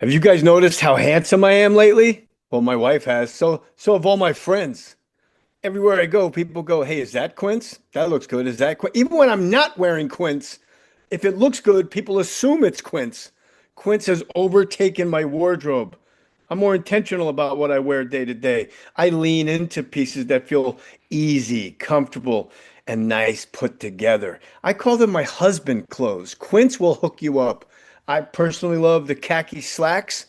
Have you guys noticed how handsome I am lately? Well, my wife has. So have all my friends. Everywhere I go, people go, "Hey, is that Quince? That looks good. Is that Quince?" Even when I'm not wearing Quince, if it looks good, people assume it's Quince. Quince has overtaken my wardrobe. I'm more intentional about what I wear day to day. I lean into pieces that feel easy, comfortable, and nice put together. I call them my husband clothes. Quince will hook you up. I personally love the khaki slacks,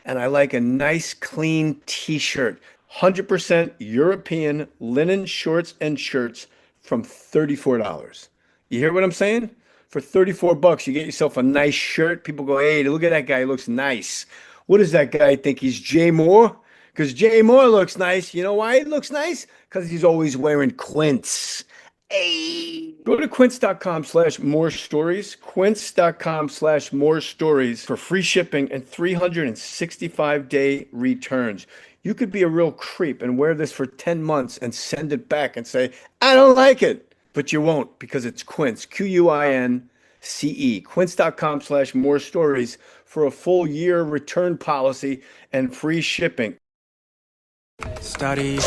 and I like a nice clean t-shirt. 100% European linen shorts and shirts from $34. You hear what I'm saying? For 34 bucks, you get yourself a nice shirt. People go, "Hey, look at that guy. He looks nice." What does that guy think? He's Jay Mohr? Because Jay Mohr looks nice. You know why he looks nice? Because he's always wearing Quince. Hey. Go to quince.com/more stories, quince.com/more stories for free shipping and 365-day returns. You could be a real creep and wear this for 10 months and send it back and say, "I don't like it." But you won't because it's Quince, Quince, quince.com/more stories for a full year return policy and free shipping. Study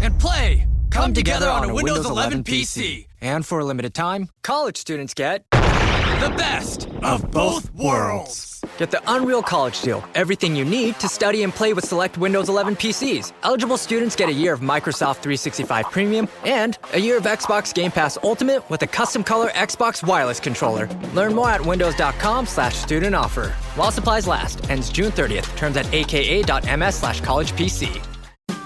and play come together on a Windows 11 PC. And for a limited time, college students get The best of both worlds. Get the Unreal College Deal. Everything you need to study and play with select Windows 11 PCs. Eligible students get a year of Microsoft 365 Premium and a year of Xbox Game Pass Ultimate with a custom color Xbox wireless controller. Learn more at windows.com/student offer. While supplies last. Ends June 30th. Terms at aka.ms/collegepc.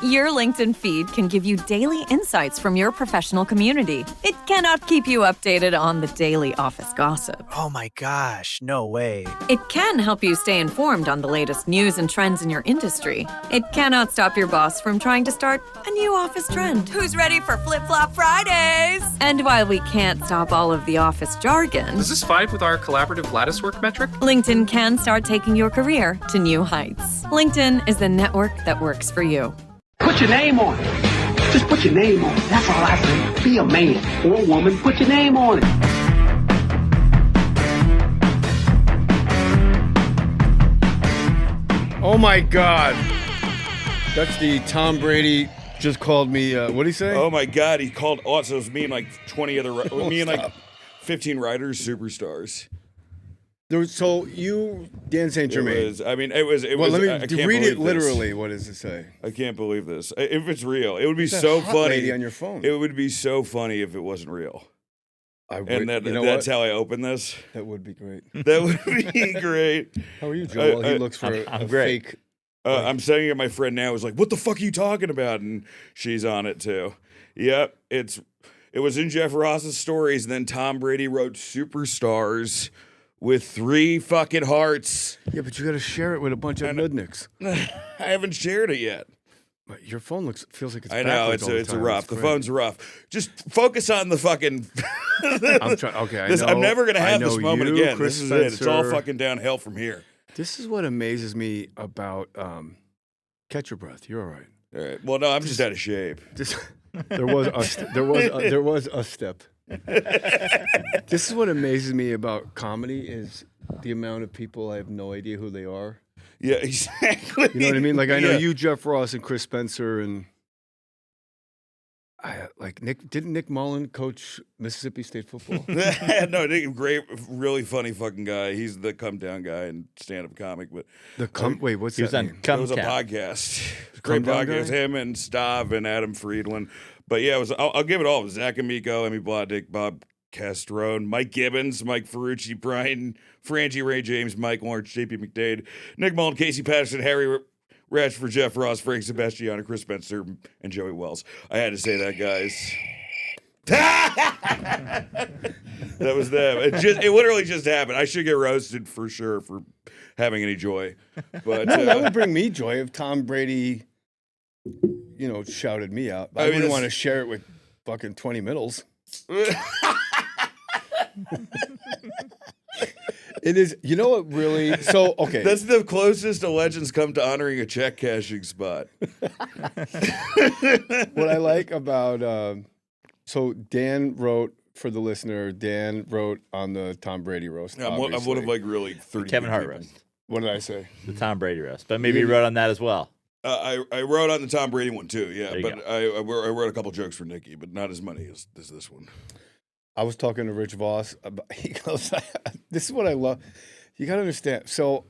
Your LinkedIn feed can give you daily insights from your professional community. It cannot keep you updated on the daily office gossip. Oh my gosh, no way. It can help you stay informed on the latest news and trends in your industry. It cannot stop your boss from trying to start a new office trend. Who's ready for Flip-Flop Fridays? And while we can't stop all of the office jargon, Does this vibe with our collaborative lattice work metric? LinkedIn can start taking your career to new heights. LinkedIn is the network that works for you. Put your name on it. Just put your name on it. That's all I say. Be a man or a woman. Put your name on it. Oh my God. That's the Tom Brady just called me, what did he say? Oh my God, he called also it was me and like 20 other me and like Stop. 15 riders superstars. So you, Dan St. Germain. It was, I mean, it was. Well, I let me can't read it believe this. literally. What does it say? I can't believe this. If it's real, it would be It's so that hot funny. lady on your phone. It would be so funny if it wasn't real. And you know that's what? how I open this. That would be great. That would be great. How are you, Joel? He looks for a great. fake. I'm saying it. My friend now is like, "What the fuck are you talking about?" And she's on it too. Yep, it was in Jeff Ross's stories, and then Tom Brady wrote "Superstars" with 3 fucking hearts. Yeah, but you got to share it with a bunch of nudniks. I haven't shared it yet. But your phone feels like it's. I know backwards all the it's time. rough. It's The great. phone's rough. Just focus on the fucking. I'm trying. Okay, I'm never gonna have this know moment you, again. Chris This is it. It's all Spencer. fucking downhill from here. This is what amazes me about. Catch your breath. You're all right. All right. Well, no, I'm just out of shape. There was a step. This is what amazes me about comedy is the amount of people I have no idea who they are. Yeah, exactly. You know what I mean? Like I know Yeah. you, Jeff Ross, and Chris Spencer, and didn't Nick Mullen coach Mississippi State football? No, Nick, great, really funny fucking guy. He's the come down guy and stand up comic. But Wait, what's He was that on name? it was a podcast. Great Come Down podcast. guy? Him and Stav and Adam Friedland. But yeah, it was. I'll give it all. It was Zach Amico, Emmy Blodnick, Bob Castrone, Mike Gibbons, Mike Ferrucci, Brian Frangie, Ray James, Mike Lawrence, JP McDade, Nick Mullen, Casey Patterson, Harry Ratchford, Jeff Ross, Frank Sebastiano, Chris Spencer, and Joey Wells. I had to say that, guys. That was them. It literally just happened. I should get roasted for sure for having any joy. But That would bring me joy if Tom Brady, shouted me out. I mean, wouldn't this- want to share it with fucking 20 middles. It is. You know what? Really? So okay. that's the closest a legends come to honoring a check cashing spot. What I like about so Dan wrote for the listener. Dan wrote on the Tom Brady roast. I'm one of obviously. like really 30 Kevin Hart people. roast. What did I say? The Tom Brady roast. But maybe you wrote on that as well. I wrote on the Tom Brady one too, yeah. There you But I wrote a couple jokes for Nikki, but not as many as this one. I was talking to Rich Voss. He goes, "This is what I love. You got to understand." So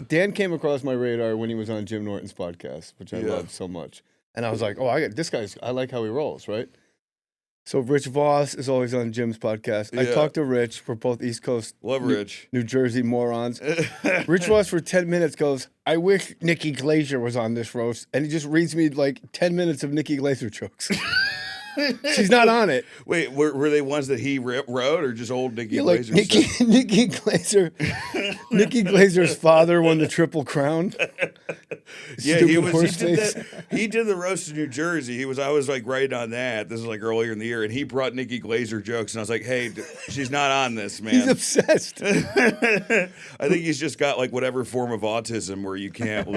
Dan came across my radar when he was on Jim Norton's podcast, which I love so much. And I was like, "Oh, I like how he rolls, right?" So Rich Voss is always on Jim's podcast. I talked to Rich. We're both East Coast, Rich, New Jersey morons. Rich Voss for 10 minutes goes, "I wish Nikki Glaser was on this roast," and he just reads me like 10 minutes of Nikki Glaser jokes. She's not on it. Wait, were they ones that he wrote, or just old Nikki Glaser? Nikki Glaser. Nikki Glaser's father won the Triple Crown. Yeah, he did the roast in New Jersey. I was like right on that. This is like earlier in the year, and he brought Nikki Glaser jokes, and I was like, "Hey, she's not on this, man." He's obsessed. I think he's just got like whatever form of autism where you can't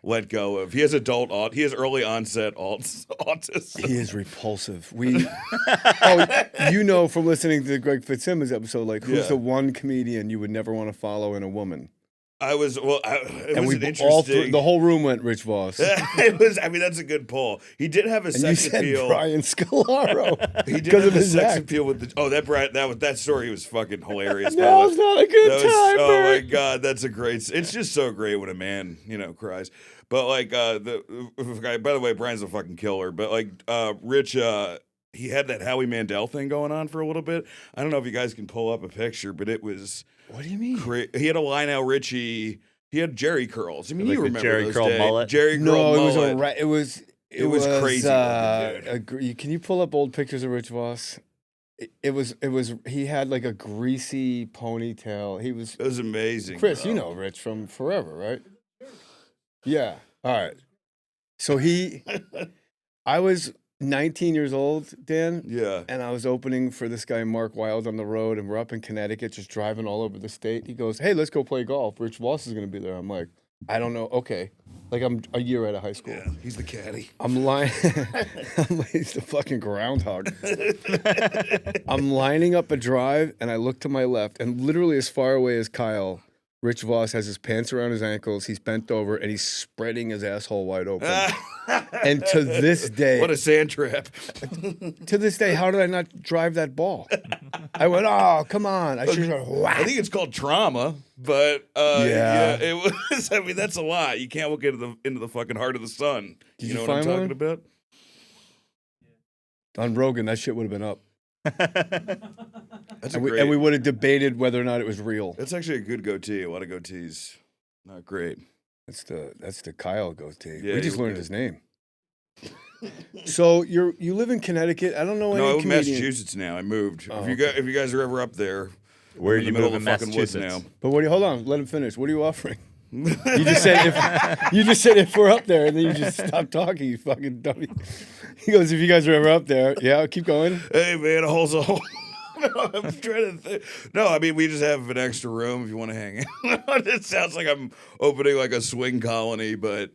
let go of. He has early onset autism. He is repulsive. From listening to the Greg Fitzsimmons episode, like who's the one comedian you would never want to follow in a woman? It was interesting. The whole room went Rich Voss. That's a good poll. He did have a sex appeal. Brian Scalaro. He did have a sex appeal with that story was fucking hilarious. No, it's not a good time. Oh my god, that's a great. It's just so great when a man cries. But like by the way, Brian's a fucking killer. But like Rich, he had that Howie Mandel thing going on for a little bit. I don't know if you guys can pull up a picture, but it was. What do you mean? He had a Lionel Richie. He had Jerry curls. I mean, you remember Jerry those curl days. mullet? Jerry curl It mullet. was crazy. Can you pull up old pictures of Rich Voss? It was. He had like a greasy ponytail. It was amazing. Chris, you know Rich from forever, right? Yeah. All right. So I was 19 years old, Dan. Yeah. And I was opening for this guy, Mark Wilde, on the road, and we're up in Connecticut just driving all over the state. He goes, "Hey, let's go play golf. Rich Voss is going to be there." I'm like, "I don't know." Okay. Like I'm a year out of high school. Yeah, he's the caddy. I'm lying. He's the fucking groundhog. I'm lining up a drive, and I look to my left, and literally as far away as Kyle, Rich Voss has his pants around his ankles. He's bent over, and he's spreading his asshole wide open. And to this day, what a sand trap. To this day, how did I not drive that ball? I went, "Oh, come on!" I should have gone, whack. I think it's called trauma, but it was. I mean, that's a lot. You can't look into the fucking heart of the sun. Did you know you what I'm find talking one? about? On Rogan, that shit would have been up. And we would have debated whether or not it was real. That's actually a good goatee. A lot of goatees, not great. That's the Kyle goatee. Yeah, we just learned his name. So you live in Connecticut. I don't know any No, I'm in comedian. Massachusetts now. I moved. Oh, if you guys are ever up there, Where I'm do in you the move middle in of the fucking woods Massachusetts? now. But hold on, let him finish. What are you offering? You just said if we're up there, and then you just stop talking. You fucking dummy. He goes, "If you guys are ever up there, yeah, keep going." Hey man, a hole's a hole. No, I'm trying to think. No, I mean we just have an extra room if you want to hang out. It sounds like I'm opening like a swing colony, but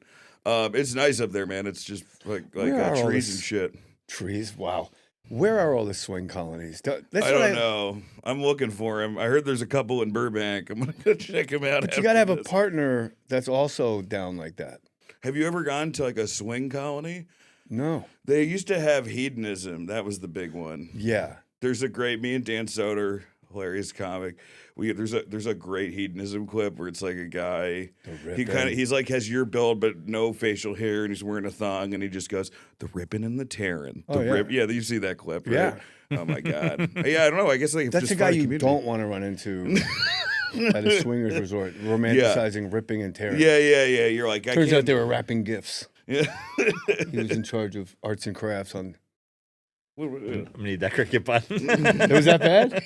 it's nice up there, man. It's just like trees and shit. Trees, wow. Where are all the swing colonies? I don't know. I'm looking for him. I heard there's a couple in Burbank. I'm gonna go check him out. But you gotta have a partner that's also down like that. Have you ever gone to like a swing colony? No. They used to have hedonism. That was the big one. Yeah. There's a great me and Dan Soder, hilarious comic. There's a great hedonism clip where it's like a guy. He's like has your build but no facial hair and he's wearing a thong and he just goes the ripping and the tearing. Yeah, you see that clip, right? Yeah. Oh my god. Yeah, I don't know. I guess like that's just a guy you community. don't want to run into at a swingers resort, romanticizing ripping and tearing. Yeah. You're like, turns out they were wrapping gifts. Yeah. He was in charge of arts and crafts on. I'm gonna need that cricket button. It was that bad?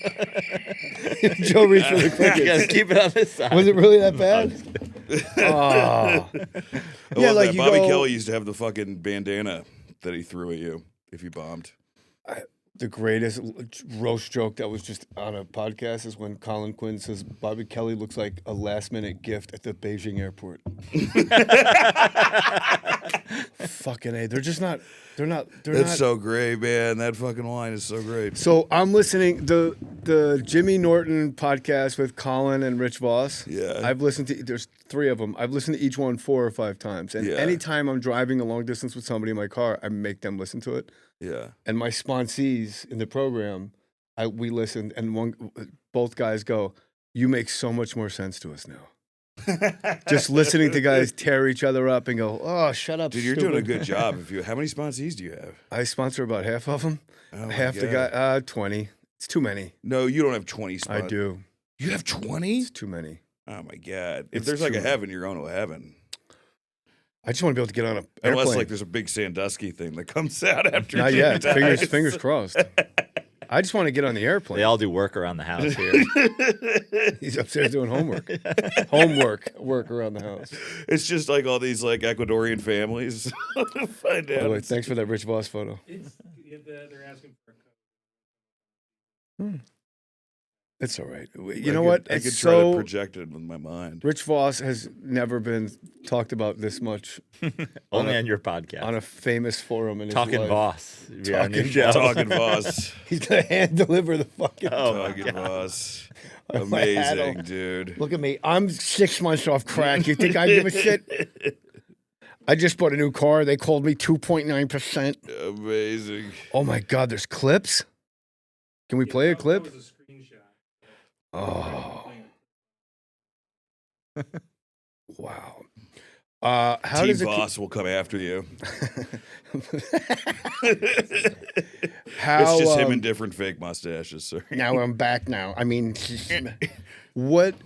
Joe reached for the cricket. You gotta keep it on this side. Was it really that bad? Oh. Yeah, like Bobby Kelly used to have the fucking bandana that he threw at you if you bombed. The greatest roast joke that was just on a podcast is when Colin Quinn says Bobby Kelly looks like a last-minute gift at the Beijing airport. Fucking A. They're just not. They're not. That's so great, man. That fucking line is so great. So I'm listening the Jimmy Norton podcast with Colin and Rich Voss. Yeah. I've listened to. There's 3 of them. I've listened to each one 4 or 5 times. And anytime I'm driving a long distance with somebody in my car, I make them listen to it. Yeah. And my sponsees in the program, we listened, and both guys go, "You make so much more sense to us now." Just listening to guys tear each other up and go, "Oh, shut up, Dude, you're stupid." doing a good job. How many sponsees do you have? I sponsor about half of them. Oh my Half the God. guy, 20. It's too many. No, you don't have 20 I sponsors. do. You have 20? It's too many. Oh my God. If It's there's like too a many. heaven, you're going to a heaven. I just want to be able to get on an airplane. Unless like there's a big Sandusky thing that comes out after Not Jimmy yet. dies. Fingers crossed. I just want to get on the airplane. They all do work around the house here. He's upstairs doing homework. Work around the house. It's just like all these like Ecuadorian families. Find By the out. way, thanks for that Rich Voss photo. They're asking for It's all right. You know what? I could It's try to so project it with my mind. Rich Voss has never been talked about this much Only on your podcast. on a famous forum in his Talking life. Voss. Be our new Talking show. Talking Voss. He's gonna hand deliver the fucking. Talking Voss. My hat Amazing, on. dude. Look at me. I'm 6 months off crack. You think I give a shit? I just bought a new car. They called me 2.9%. Amazing. Oh my God, there's clips? Can we play a clip? That was a screenshot. Oh. Wow. How Team does it Voss will come after you. how It's just him in different fake mustaches. Sorry. now I'm back now. I mean,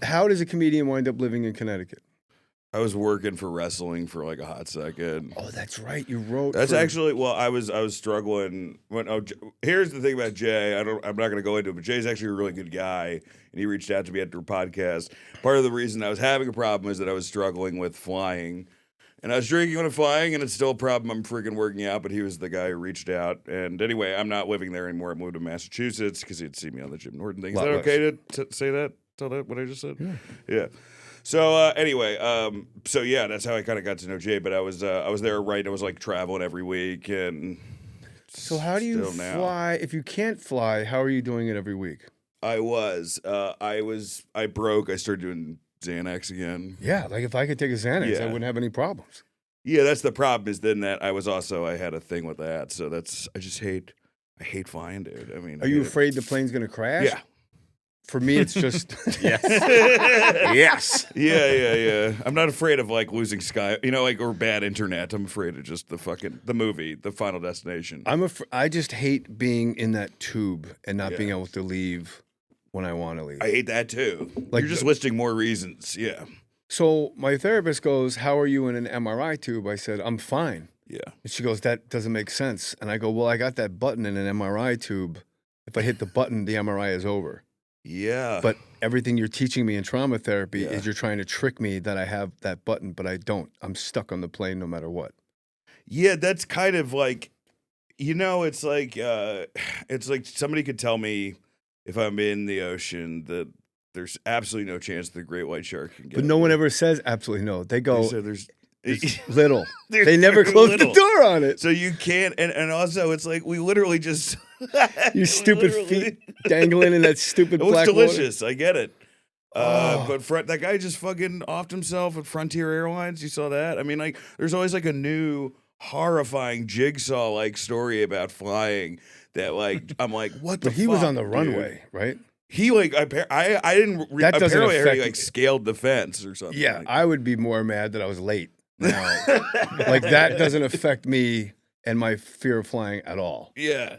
how does a comedian wind up living in Connecticut? I was working for wrestling for like a hot second. Oh, that's right. You wrote That's for- actually I was struggling when here's the thing about Jay. I'm not going to go into it, but Jay's actually a really good guy, and he reached out to me after a podcast. Part of the reason I was having a problem is that I was struggling with flying, and I was drinking when I'm flying, and it's still a problem. I'm freaking working out, but he was the guy who reached out. And anyway, I'm not living there anymore. I moved to Massachusetts because he'd see me on the Jim Norton thing. Is Lot that less. okay to say that? Tell that what I just said? Yeah. So anyway, so yeah, that's how I kind of got to know Jay. But I was there right. I was like traveling every week, and So how do you still now. fly? If you can't fly, how are you doing it every week? I broke. I started doing Xanax again. Yeah, like if I could take a Xanax, I Yeah. wouldn't have any problems. Yeah, that's the problem. Is then that I had a thing with that. So I hate flying, dude. I mean, Are you afraid the plane's going to crash? Yeah. For me, it's just Yes. yes. Yeah. I'm not afraid of like losing Sky, or bad internet. I'm afraid of just the movie, The Final Destination. I just hate being in that tube and not being able to leave when I want to leave. I hate that too. Like You're just the- listing more reasons. Yeah. So my therapist goes, "How are you in an MRI tube?" I said, "I'm fine." Yeah. And she goes, "That doesn't make sense." And I go, "Well, I got that button in an MRI tube. If I hit the button, the MRI is over." Yeah. But everything you're teaching me in trauma therapy Yeah. is you're trying to trick me that I have that button, but I don't. I'm stuck on the plane no matter what. Yeah, that's kind of like, it's like somebody could tell me if I'm in the ocean that there's absolutely no chance the great white shark can get But no one me. ever says absolutely no. They go, They said there's it's little. There's They never very close little. the door on it. So you can't, and also it's like we literally just You stupid feet dangling in that stupid It was black delicious. I get it. Oh. But that guy just fucking offed himself at Frontier Airlines. You saw that? I mean, like, there's always like a new horrifying jigsaw like story about flying that like I'm like, what the? But he was fuck, on the dude? runway, right? He like I didn't That doesn't apparently I heard he affect- like scaled the fence or something. Yeah, like, I would be more mad that I was late. Now, like that doesn't affect me and my fear of flying at all. yeah.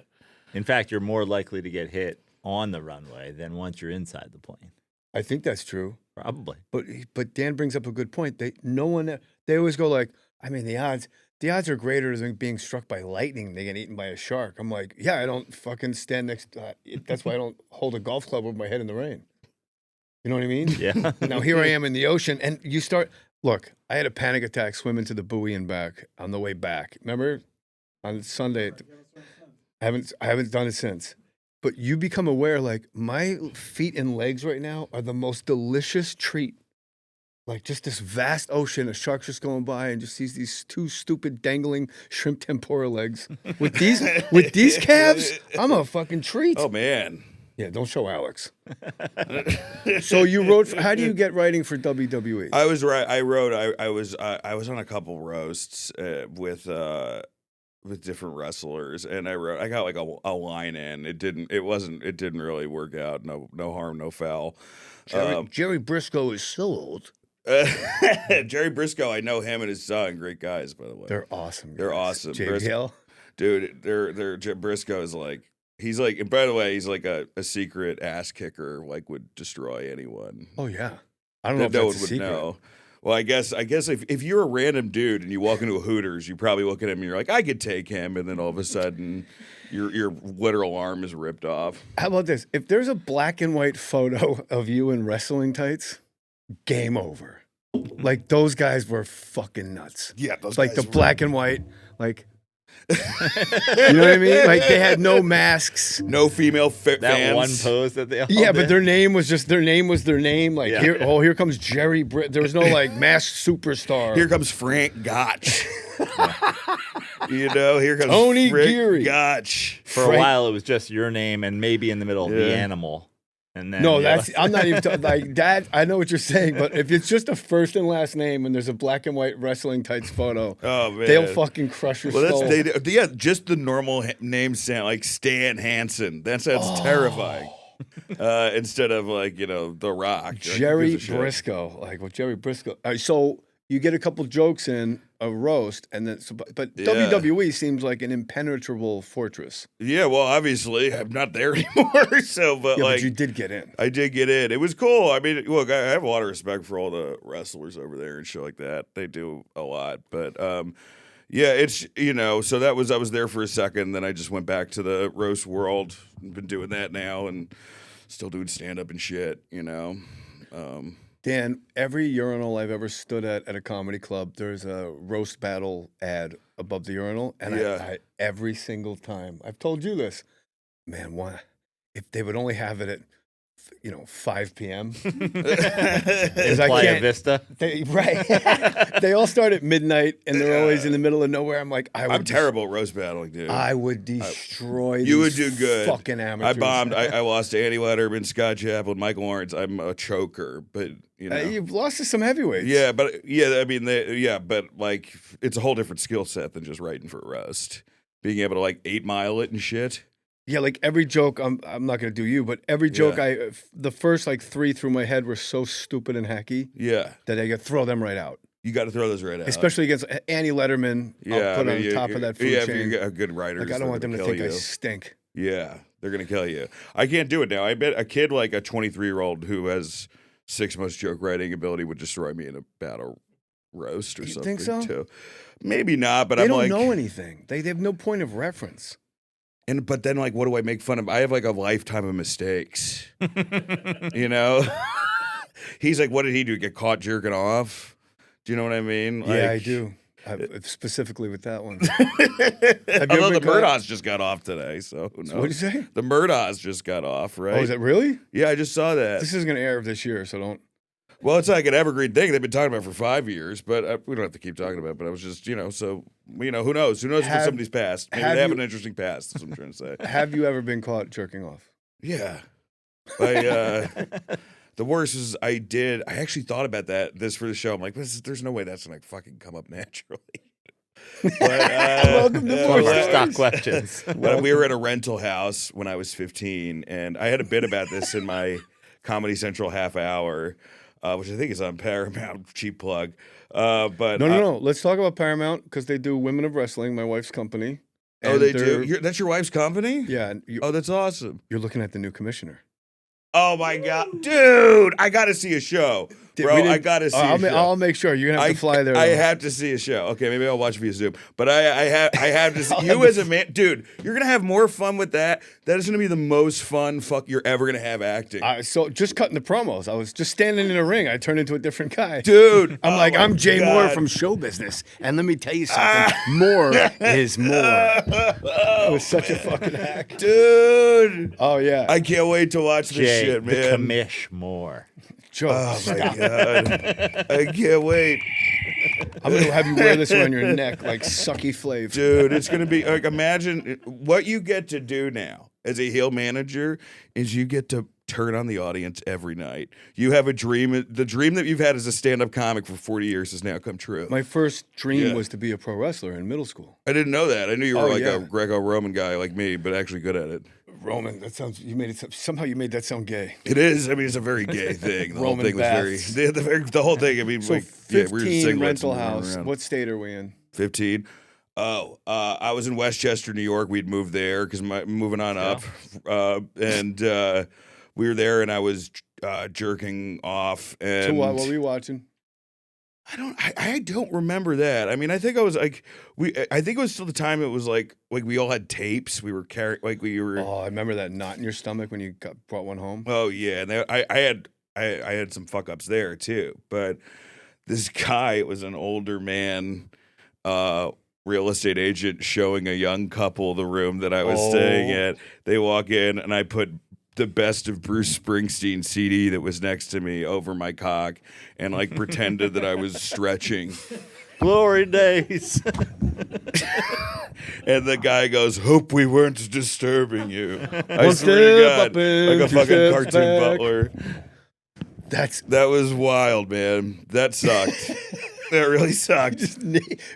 In fact, you're more likely to get hit on the runway than once you're inside the plane. I think that's true. Probably. But Dan brings up a good point. They always go like, I mean, the odds are greater than being struck by lightning than getting eaten by a shark. I'm like, yeah, I don't fucking stand next. That's why I don't hold a golf club over my head in the rain. You know what I mean? Yeah. Now here I am in the ocean, and you start. Look, I had a panic attack swimming to the buoy and back on the way back. Remember on Sunday? I haven't done it since. But you become aware, like, my feet and legs right now are the most delicious treat. Like, just this vast ocean of sharks just going by and just sees these two stupid dangling shrimp tempura legs. With these calves, I'm a fucking treat. Oh man. Yeah, don't show Alex. So you wrote. How do you get writing for WWE? I was right. I wrote. I was on a couple roasts with different wrestlers, and I got like a line in. It didn't really work out. No harm, no foul. Jerry Briscoe is so old. Jerry Briscoe, I know him and his son. Great guys, by the way. They're awesome. They're awesome. JBL? Dude, Briscoe is like. He's like, and by the way, he's like a secret ass kicker, like would destroy anyone. Oh yeah, I don't know if no that's one a would secret. know. Well, I guess if you're a random dude and you walk into a Hooters, you probably look at him and you're like, I could take him, and then all of a sudden, your literal arm is ripped off. How about this? If there's a black and white photo of you in wrestling tights, game over. Like those guys were fucking nuts. Yeah, those like guys the black and white, like. You know what I mean? Like they had no masks, no female fans. That one pose that they all yeah, did. but their name was their name. Like Yeah. here comes Jerry. There was no like masked superstar. Here comes Frank Gotch. Here comes Tony Frank Geary. Gotch. For a while, it was just your name and maybe in the middle the animal. And then No, I'm not even like that. I know what you're saying, but if it's just a first and last name and there's a black and white wrestling tights photo, oh man, they'll fucking crush your skull. Just the normal name sound like Stan Hansen. That sounds terrifying. Instead of like The Rock, Jerry Briscoe, like Jerry Briscoe. So you get a couple jokes in a roast, and then but WWE seems like an impenetrable fortress. Yeah, well, obviously I'm not there anymore. So, but you did get in. I did get in. It was cool. I mean, look, I have a lot of respect for all the wrestlers over there and shit like that. They do a lot, but yeah, it's So I was there for a second, then I just went back to the roast world. Been doing that now, and still doing stand up and shit. Dan, every urinal I've ever stood at a comedy club, there's a roast battle ad above the urinal, and I every single time I've told you this, man. If they would only have it at 5 p.m. Playa Vista. They all start at midnight, and they're always in the middle of nowhere. I'm like, I'm terrible at roast battling, dude. I would destroy. You would do good. Fucking amateurs. I bombed. I lost to Andy Letterman, Scott Chaplin, Michael Lawrence. I'm a choker, but you've lost to some heavyweights. Yeah, but I mean, but like, it's a whole different skill set than just writing for a roast. Being able to like 8 Mile it and shit. Yeah, like every joke, I'm not gonna do you, but every joke the first like 3 through my head were so stupid and hacky. Yeah, that I could throw them right out. You got to throw those right out, especially against Andy Letterman. I'll put on top of that food chain. If you're a good writer, like I don't want them to think I stink. Yeah, they're gonna kill you. I can't do it now. I bet a kid like a 23-year-old who has 6 months joke writing ability would destroy me in a battle roast or something. Think so? Too. Maybe not, but they I'm don't like, know anything. They have no point of reference. But then, like, what do I make fun of? I have like a lifetime of mistakes. He's like, what did he do? Get caught jerking off? Do you know what I mean? Yeah, I do. Specifically with that one. Although the Murdochs just got off today, so who knows? What did you say? The Murdochs just got off, right? Oh, is it really? Yeah, I just saw that. This is going to air this year, so don't. Well, it's like an evergreen thing they've been talking about for 5 years, but we don't have to keep talking about it. But I was just, so, who knows? Who knows what somebody's past? Maybe they have an interesting past, that's what I'm trying to say. Have you ever been caught jerking off? Yeah. The worst is I actually thought about this for the show. I'm like, there's no way that's going to fucking come up naturally. But, welcome to Mohr Stock questions. But we were at a rental house when I was 15, and I had a bit about this in my Comedy Central half hour. Which I think is on Paramount, cheap plug. But no. Let's talk about Paramount because they do Women of Wrestling, my wife's company. Oh, they do? That's your wife's company? Yeah. Oh, that's awesome. You're looking at the new commissioner. Oh, my God. Dude, I got to see a show. Bro, I gotta see a show. I'll make sure. You're gonna have to fly there. I though. have to see a show. Okay, maybe I'll watch via Zoom. But I have to see you as a man, dude. You're gonna have more fun with that. That is gonna be the most fun fuck you're ever gonna have acting, So just cutting the promos. I was just standing in a ring. I turned into a different guy, dude. I'm like, I'm Jay God. Mohr from show business, and let me tell you something. More is more. It was such a fucking hack, dude. Oh yeah, I can't wait to watch this Jay, shit, the man. commish more. Joe, Oh my god, I can't wait. I'm gonna have you wear this around your neck like Sucky Flav. Dude, it's gonna be like, imagine what you get to do now as a heel manager is you get to turn on the audience every night. You have a dream. The dream that you've had as a stand-up comic for 40 years has now come true. My first dream was to be a pro wrestler in middle school. I didn't know that. I knew you were yeah. a Greco-Roman guy like me, but actually good at it. Roman, that sounds. You made it somehow. You made that sound gay. It is. I mean, it's a very gay thing. The whole Roman thing was baths. the whole thing. I mean, So like, 15 we were just singlets rental and running house. around. What state are we in? 15. Oh, I was in Westchester, New York. We'd moved there because moving on up, and we were there, and I was jerking off. And So what were you watching? I don't remember that. I mean, I think I was like I think it was still the time it was like we all had tapes. We were carrying we were. Oh, I remember that knot in your stomach when you brought one home. Oh yeah, and I had some fuck ups there too. But this guy, it was an older man, real estate agent, showing a young couple the room that I was staying at. They walk in, and I put the best of Bruce Springsteen CD that was next to me over my cock and like pretended that I was stretching. Glory days. And the guy goes, "Hope we weren't disturbing you." I swear to God, like a fucking cartoon butler. That was wild, man. That sucked. That really sucked.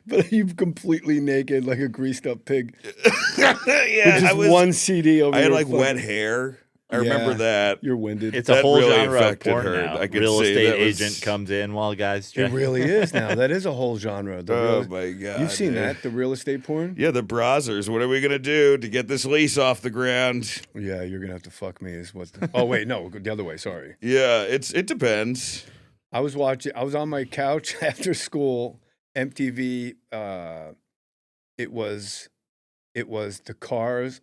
But you completely naked, like a greased up pig. Yeah, With just one CD over. I had your like fucking- wet hair. I remember that. You're winded. It's That a whole really genre of affected porn her. now. I could Real say estate that was- agent comes in while guys It check. really is now. That is a whole genre. My God. You've seen man. that, the real estate porn? Yeah, the browsers. What are we gonna do to get this lease off the ground? Yeah, you're gonna have to fuck me. Is what? Oh wait, no, the other way. Sorry. Yeah, it depends. I was on my couch after school. MTV. It was the Cars.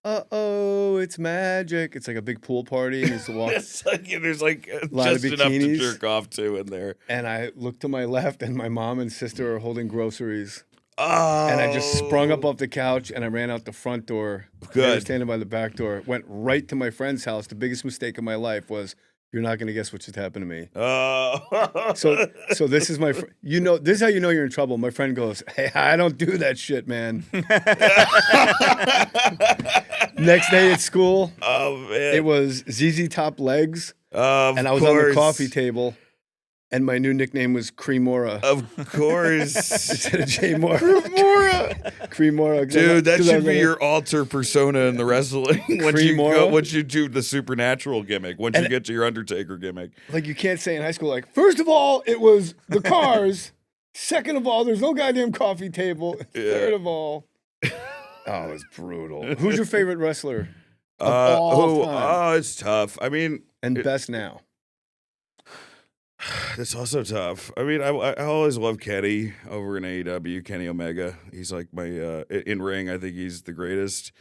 It's magic. It's like a big pool party. And used to walk. It's like there's like Lot of just enough to bikinis. jerk off to in there. And I looked to my left, and my mom and sister are holding groceries. Oh, And I just sprung up off the couch, and I ran out the front door. They were Good. standing by the back door. Went right to my friend's house. The biggest mistake of my life was, you're not going to guess what just happened to me. Oh. So this is my, this is how you know you're in trouble. My friend goes, "Hey, I don't do that shit, man." Next day at school, Oh man. it was ZZ Top Legs, Of and I was course. on the coffee table, and my new nickname was Creamora Of course. instead of Jay Mohr. Creamora. Creamora. Dude, that 'cause I should was be like, your alter persona in the wrestling. Creamora? Once you do the supernatural gimmick, once you get to your Undertaker gimmick. Like, you can't say in high school, like, first of all, it was the Cars. Second of all, there's no goddamn coffee table. Third of all, oh, it's brutal. Who's your favorite wrestler of all time? Oh, it's tough. I mean, And best now? it's also tough. I mean, I always love Kenny over in AEW, Kenny Omega. He's like my in ring. I think he's the greatest.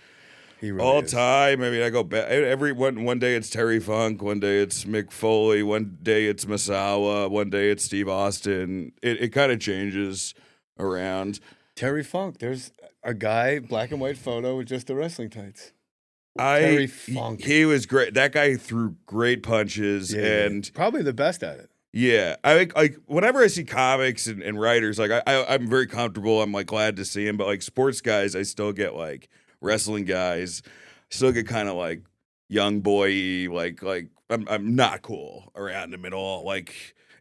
He really All is. time. I mean, I go back one day it's Terry Funk, one day it's Mick Foley, one day it's Masawa, one day it's Steve Austin. It kind of changes around. Terry Funk. There's a guy, black and white photo with just the wrestling tights. Terry Funk. He was great. That guy threw great punches and probably the best at it. yeah. I like whenever I see comics and writers, like I'm very comfortable. I'm like glad to see him, but like sports guys, I still get like wrestling guys, still get kind of like young boy, like I'm not cool around him at all. Like,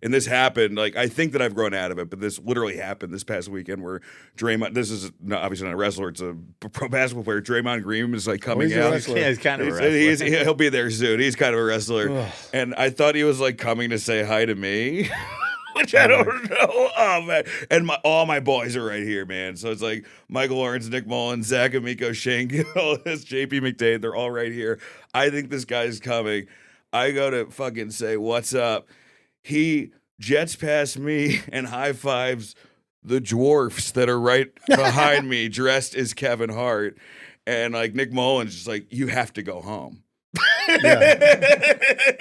and this happened. Like, I think that I've grown out of it, but this literally happened this past weekend where Draymond. This is obviously not a wrestler; it's a pro basketball player. Draymond Green is like coming he's a out. wrestler. Yeah, he's kind of a wrestler. He'll be there soon. He's kind of a wrestler, Ugh. and I thought he was like coming to say hi to me. Which I don't know. Oh man, and all my boys are right here, man. So it's like Michael Lawrence, Nick Mullen, Zach Amico, Shane Gill, JP McDade. They're all right here. I think this guy's coming. I go to fucking say what's up. He jets past me and high fives the dwarfs that are right behind me, dressed as Kevin Hart, and like Nick Mullen's just like, you have to go home. Yeah.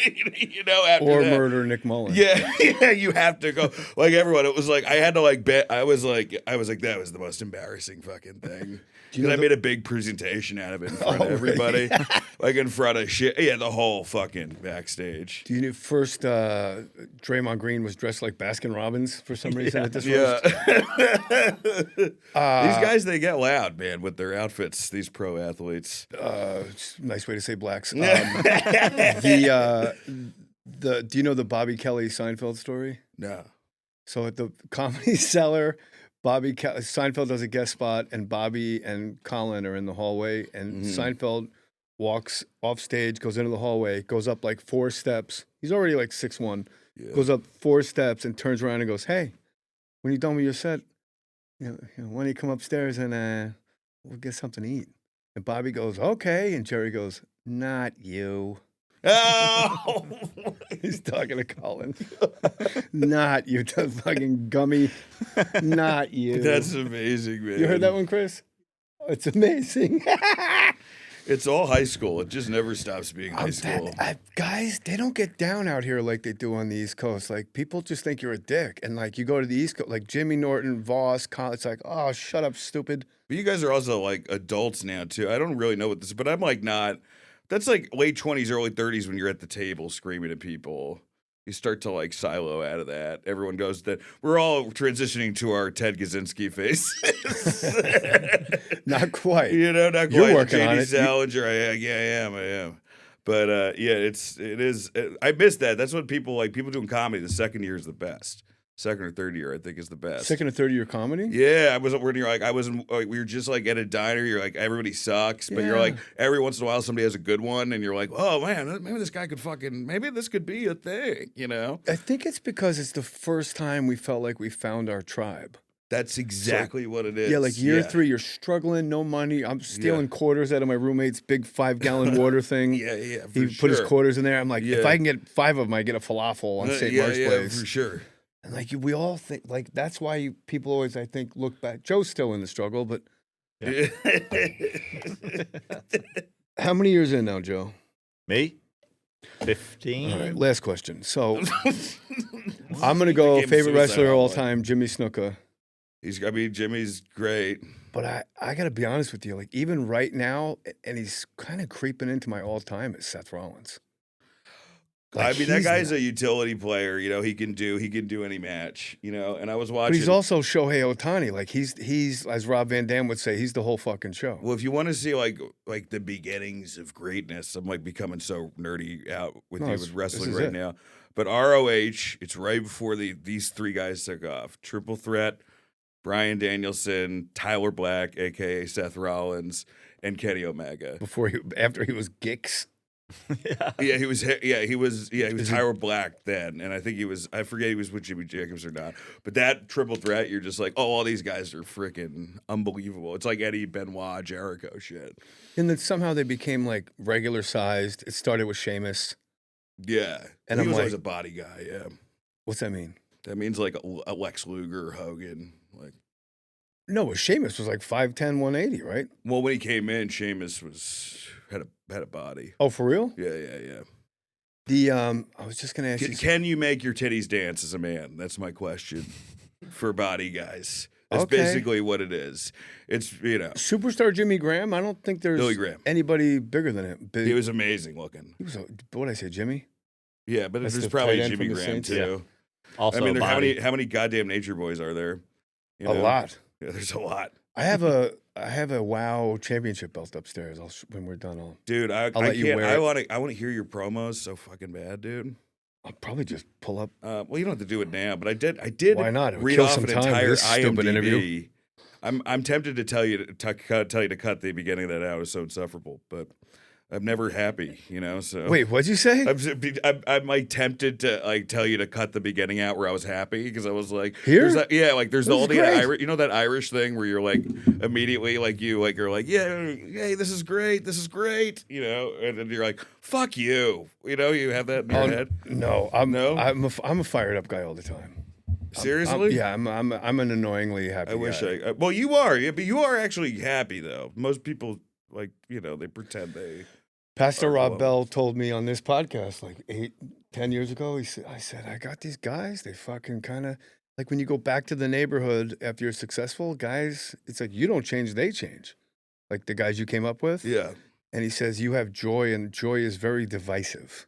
You know, after Or that. murder Nick Mullen. Yeah, yeah, you have to go. Like everyone, it was like I had to like bet. I was like, that was the most embarrassing fucking thing. Because I made a big presentation out of it in front of everybody, like in front of shit. Yeah, the whole fucking backstage. Do you know first Draymond Green was dressed like Baskin Robbins for some reason at this Yeah. roast? These guys, they get loud, man, with their outfits. These pro athletes. Nice way to say blacks. Do you know the Bobby Kelly Seinfeld story? No. So at the Comedy Cellar, Seinfeld does a guest spot, and Bobby and Colin are in the hallway, and Seinfeld walks off stage, goes into the hallway, goes up like 4 steps. He's already like 6'1", goes up 4 steps and turns around and goes, "Hey, when you're done with your set, why don't you come upstairs and we'll get something to eat?" And Bobby goes, "Okay," and Jerry goes, "Not you." Oh, he's talking to Colin. Not you, the fucking gummy. Not you. That's amazing, man. You heard that one, Chris? It's amazing. It's all high school. It just never stops being high school. Guys, they don't get down out here like they do on the East Coast. Like, people just think you're a dick. And, like, you go to the East Coast, like Jimmy Norton, Voss, Colin, it's like, oh, shut up, stupid. But you guys are also, like, adults now, too. I don't really know what this is, but I'm, like, not. That's, like, late 20s, early 30s when you're at the table screaming at people. You start to, like, silo out of that. Everyone goes that we're all transitioning to our Ted Kaczynski face. Not quite. Not quite. You're working JD on it. Salinger. I am. But it is. I miss that. That's what people like. People doing comedy. The second year is the best. Second or third year, I think, is the best. Second or third year comedy? Yeah, we were just like at a diner. You're like, everybody sucks, but you're like, every once in a while somebody has a good one, and you're like, oh man, maybe this guy maybe this could be a thing, I think it's because it's the first time we felt like we found our tribe. That's exactly what it is. Yeah, like year 3, you're struggling, no money. I'm stealing quarters out of my roommate's big 5-gallon water thing. Yeah, he put his quarters in there. I'm like, if I can get 5 of them, I get a falafel on St. Mark's Place. For sure. And like we all think, like that's why people always, I think, look back. Joe's still in the struggle, but how many years in now, Joe? Me? 15. All right, last question. So I'm gonna go favorite wrestler of all time, Jimmy Snuka. Jimmy's great. But I gotta be honest with you, like even right now, and he's kind of creeping into my all time is Seth Rollins. Like, that guy's a utility player. He can do any match. And I was watching. But he's also Shohei Ohtani. Like he's as Rob Van Dam would say, he's the whole fucking show. Well, if you want to see like the beginnings of greatness, I'm like becoming so nerdy out with wrestling right now. But ROH, it's right before these 3 guys took off. Triple Threat, Bryan Danielson, Tyler Black, aka Seth Rollins, and Kenny Omega. After he was Gix. He was Tyler Black then, and I think I forget he was with Jimmy Jacobs or not. But that triple threat, you're just like, oh, all these guys are freaking unbelievable. It's like Eddie, Benoit, Jericho shit. And then somehow they became like regular sized. It started with Sheamus. Yeah, and he was always a body guy. Yeah, what's that mean? That means like a Lex Luger, Hogan, like. No, Sheamus was like 5'10", 180, right? Well, when he came in, Sheamus had a body. Oh, for real? Yeah. I was just gonna ask you. Can you make your titties dance as a man? That's my question for body guys. That's basically what it is. It's Superstar Jimmy Graham. I don't think there's Billy Graham. Anybody bigger than him. He was amazing looking. He was. What did I say, Jimmy? Yeah, but there's probably Jimmy Graham too. Yeah. Also, how many goddamn Nature Boys are there? A lot. Yeah, there's a lot. I have a WoW championship belt upstairs. When we're done, dude, I'll let you wear it. I want to hear your promos so fucking bad, dude. I'll probably just pull up. Well, you don't have to do it now, but I did. Why not? Read off an entire IMDb. Interview. I'm tempted to tell you to cut the beginning of that out. It's so insufferable, but I'm never happy, you know. So Wait, what'd you say? I'm like tempted to like tell you to cut the beginning out where I was happy because I was like, Here? there's that, yeah, like there's This all is the great. Irish, you know that Irish thing where you're like immediately like you're like, yeah, hey, this is great, you know, and then you're like, fuck you, you know, you have that in your head. No, I'm a fired up guy all the time. Seriously? I'm an annoyingly happy I wish guy. well, you are, yeah, but you are actually happy though. Most people like, you know, they pretend they. Pastor are Rob alone. Bell told me on this podcast like 8-10 years ago. I said, I got these guys. They fucking kind of like when you go back to the neighborhood after you're successful, guys. It's like you don't change, they change. Like the guys you came up with. Yeah. And he says you have joy, and joy is very divisive.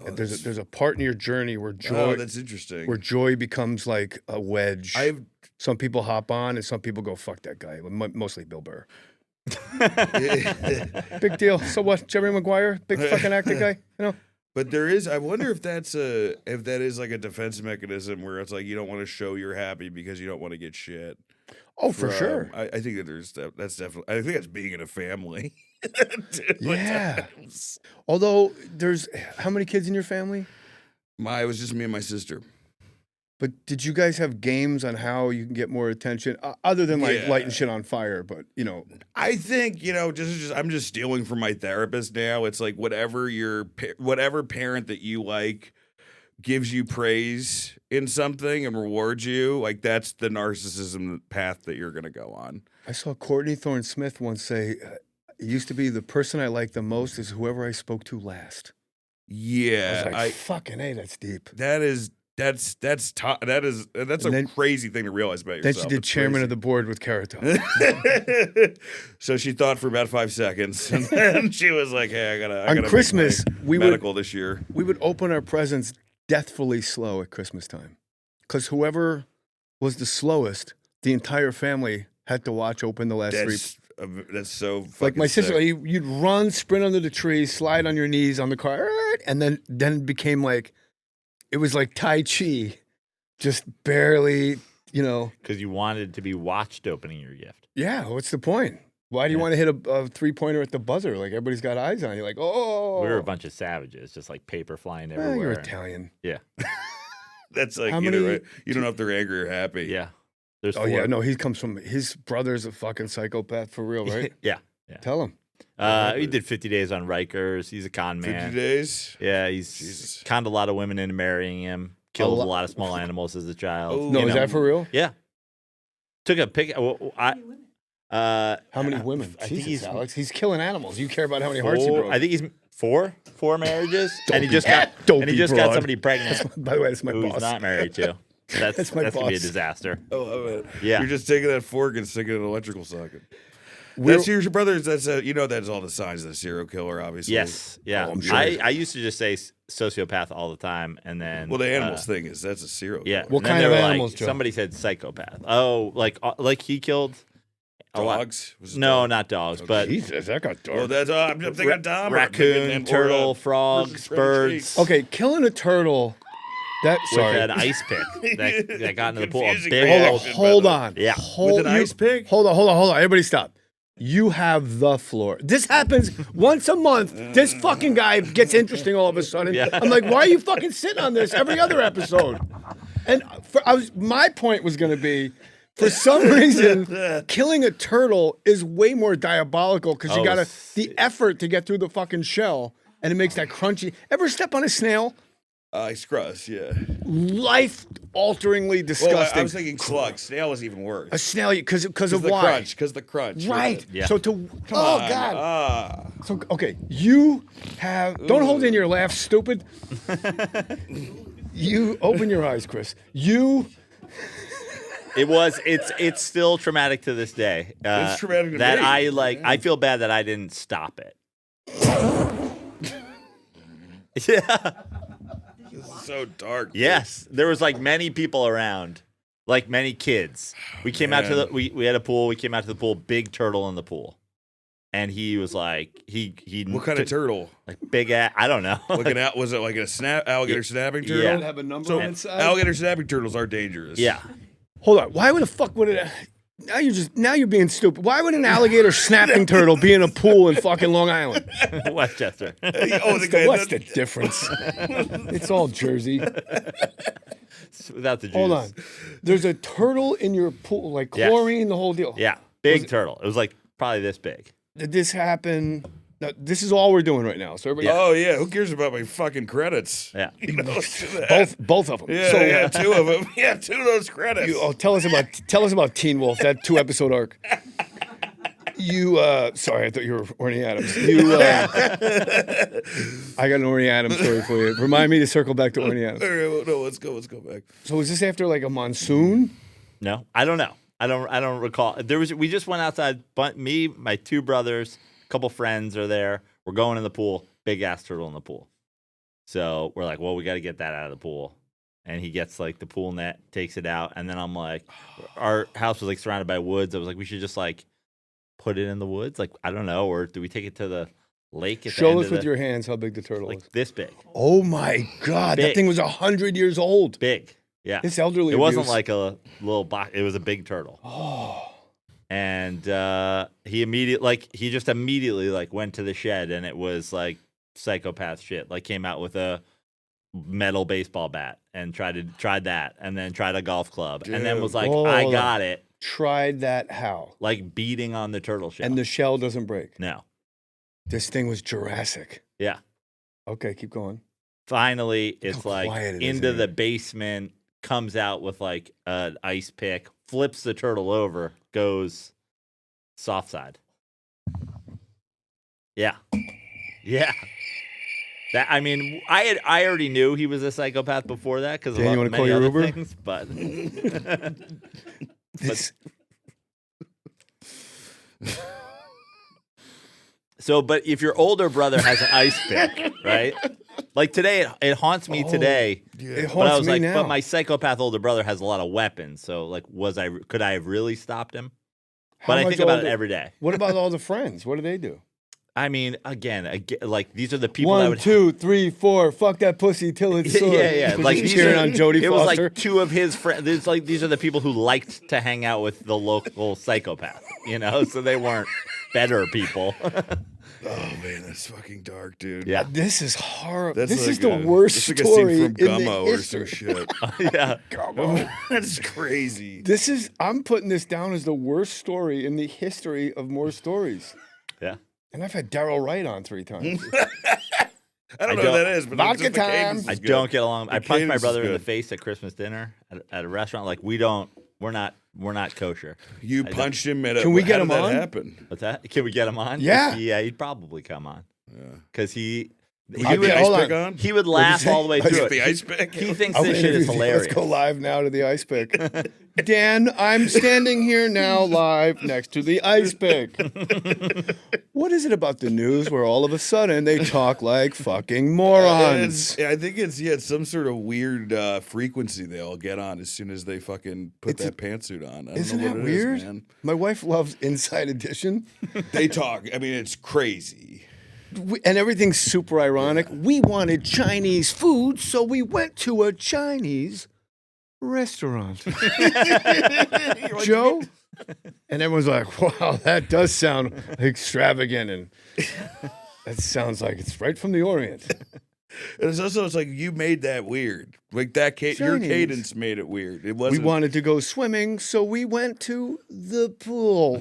Oh, And there's a part in your journey where joy. Oh, that's interesting. Where joy becomes like a wedge. I've Some people hop on, and some people go, "Fuck that guy." Mostly Bill Burr. Big deal. So what? Jerry Maguire, big fucking actor guy. You know. But there is. I wonder if that is like a defense mechanism where it's like you don't want to show you're happy because you don't want to get shit. Oh, for sure. I think that that's definitely. I think that's being in a family. Yeah. Although there's how many kids in your family? It was just me and my sister. But did you guys have games on how you can get more attention other than like lighting shit on fire? But you know, I think I'm just stealing from my therapist now. It's like whatever parent that you like gives you praise in something and rewards you, like that's the narcissism path that you're gonna go on. I saw Courtney Thorne Smith once say, "It used to be the person I like the most is whoever I spoke to last." Yeah, I was like, fucking A, that's deep. That's a crazy thing to realize about yourself. Then she did chairman of the board with Carrot. So she thought for about 5 seconds, and then she was like, "Hey, I gotta." On Christmas, we medical this year. We would open our presents deathfully slow at Christmas time, because whoever was the slowest, the entire family had to watch open the last three. That's so fucking like my sister. sick. You'd run, sprint under the tree, slide on your knees on the car, and then it became like. It was like Tai Chi, just barely, you know. Because you wanted to be watched opening your gift. Yeah, what's the point? Why do you want to hit a three-pointer at the buzzer? Like, everybody's got eyes on you. Like, oh. We were a bunch of savages, just like paper flying everywhere. You're Italian. Yeah. That's like, you don't know if they're angry or happy. Yeah. There's 4. Yeah, no, he comes from, his brother's a fucking psychopath for real, right? Yeah. Tell him. He did 50 days on Rikers. He's a con man. 50 days? Yeah, he's conned a lot of women into marrying him. Killed a lot of small animals as a child. Oh, no, is that for real? Yeah. Took a pic. How many women? I think Jesus, Alex. He's killing animals. You care about how many hearts he 4. broke. I think he's 4 marriages, Don't and he be just bad. got Don't and he be just got broad. somebody pregnant. By the way, that's my who boss. he's not married to. That's my gonna be a boss. disaster. I love it. Yeah. You're just taking that fork and sticking it in an electrical socket. That's your brother's. That's that's all the signs of a serial killer, obviously. Yes, yeah. Oh, I'm sure. I used to just say sociopath all the time, and then Well, the animals thing is that's a serial killer. yeah. What and then kind they of were animals, Like, Joe? somebody said psychopath. Oh, like he killed a lot. Dogs? Was it No, dogs? not dogs, but Jesus, that got dark. Well, that's I'm thinking Dahmer. raccoon, turtle, frog, versus birds. Okay, killing a turtle. That With sorry. an ice pick that got into the pool. A Confusing big reaction, old, Hold on. Yeah. Hold, With an ice pick? Hold on. Everybody stop. You have the floor. This happens once a month. This fucking guy gets interesting all of a sudden. Yeah. I'm like, why are you fucking sitting on this every other episode? And my point was going to be, for some reason, killing a turtle is way more diabolical because you got the effort to get through the fucking shell, and it makes that crunchy. Ever step on a snail? Scrus, yeah. Life-alteringly disgusting. Well, I was thinking slug. Snail is even worse. A snail, because of the why? crunch. Because the crunch. Right. Yeah. So God. So okay, you have. Don't hold in your laugh, stupid. You open your eyes, Chris. It's still traumatic to this day. It's traumatic to that me. I feel bad that I didn't stop it. Yeah. This is so dark. Yes, there was like many people around, like many kids. We came out to the we had a pool. We came out to the pool. Big turtle in the pool, and he was like he. What kind of turtle? Like big ass. I don't know. Looking out, was it like a alligator snapping turtle? Yeah. Does it have a number So on its side? alligator snapping turtles are dangerous. Yeah. Hold on. Why would the fuck would it? Now you're being stupid. Why would an alligator snapping turtle be in a pool in fucking Long Island? Westchester. What's the difference? It's all Jersey. Without the juice. Hold on. There's a turtle in your pool, like chlorine, the whole deal. Yeah, big turtle. It was like probably this big. Did this happen? Now, this is all we're doing right now. So everybody, Oh yeah, who cares about my fucking credits? Yeah, You know, both of them. Yeah, So, yeah, two of them. Yeah, two of those credits. tell us about Teen Wolf, that 2-episode arc. Sorry, I thought you were Orny Adams. I got an Orny Adams story for you. Remind me to circle back to Orny Adams. All right, well, no, let's go back. So is this after like a monsoon? No, I don't know. I don't recall. We just went outside. But me, my two brothers, a couple friends are there. We're going in the pool. Big ass turtle in the pool. So we're like, well, we got to get that out of the pool. And he gets like the pool net, takes it out, and then I'm like, our house was like surrounded by woods. I was like, we should just like put it in the woods, like I don't know, or do we take it to the lake? Show us with your hands how big the turtle is. Like this big. Oh my God, Big. that thing was 100 years old. Big. Yeah. It's elderly. It wasn't abuse. like a little box. It was a big turtle. Oh. And he just immediately like went to the shed, and it was like psychopath shit. Like came out with a metal baseball bat and tried that, and then tried a golf club, and then was like, I got it. Tried that how? Like beating on the turtle shell. And the shell doesn't break. No. This thing was Jurassic. Yeah. Okay, keep going. Finally, it's like quiet it is into in the here. basement, comes out with like an ice pick, flips the turtle over, goes soft side. Yeah. Yeah. That, I mean, I already knew he was a psychopath before that because of Dan, you wanna many call your other Uber? things, but but if your older brother has an ice pick, right? Like today, it haunts me today. It But I haunts was me like, now. but my psychopath older brother has a lot of weapons. So like, could I have really stopped him? How But I much think about it older- every day. What about all the friends? What do they do? I mean, again, like these are the people that 1, would 2, 3, 4. Fuck that pussy till it's sore. yeah. Like He's these cheering are, on Jodie it was Foster. like two of his friends. It's like these are the people who liked to hang out with the local psychopath. You know, so they weren't better people. Oh man, that's fucking dark, dude. Yeah. This is horrible. That's This like is the a- worst that's like a story scene from in the Gummo or some history. shit. Yeah. That's crazy. I'm putting this down as the worst story in the history of Mohr Stories. Yeah. And I've had Daryl Wright on 3 times. I don't know what that is, but Vodka just the cadence time. is I good. don't get along. I The punched my cadence is brother in the good. face at Christmas dinner at a restaurant. Like we're not kosher. You punched him at a. Can we how get did him that on? happen? What's that? Can we get him on? Yeah. Yeah, he'd probably come on. Yeah. Because he We get Okay, the ice hold pick on. on? he would laugh say? all the way I through Get it. the ice pick? He thinks I'll this shit is interview you. hilarious. Let's go live now to the ice pick. Dan, I'm standing here now live next to the ice pick. What is it about the news where all of a sudden they talk like fucking morons? I think it's some sort of weird frequency they all get on as soon as they fucking put that pantsuit on. I don't Isn't know that what it is, weird? man. My wife loves Inside Edition. They talk. I mean, it's crazy. And everything's super ironic. We wanted Chinese food, so we went to a Chinese restaurant. Joe? And everyone's like, wow, that does sound extravagant. And that sounds like it's right from the Orient. It's like you made that weird. Like that, your Chinese. cadence made it weird. It We wasn't. wanted to go swimming, so we went to the pool.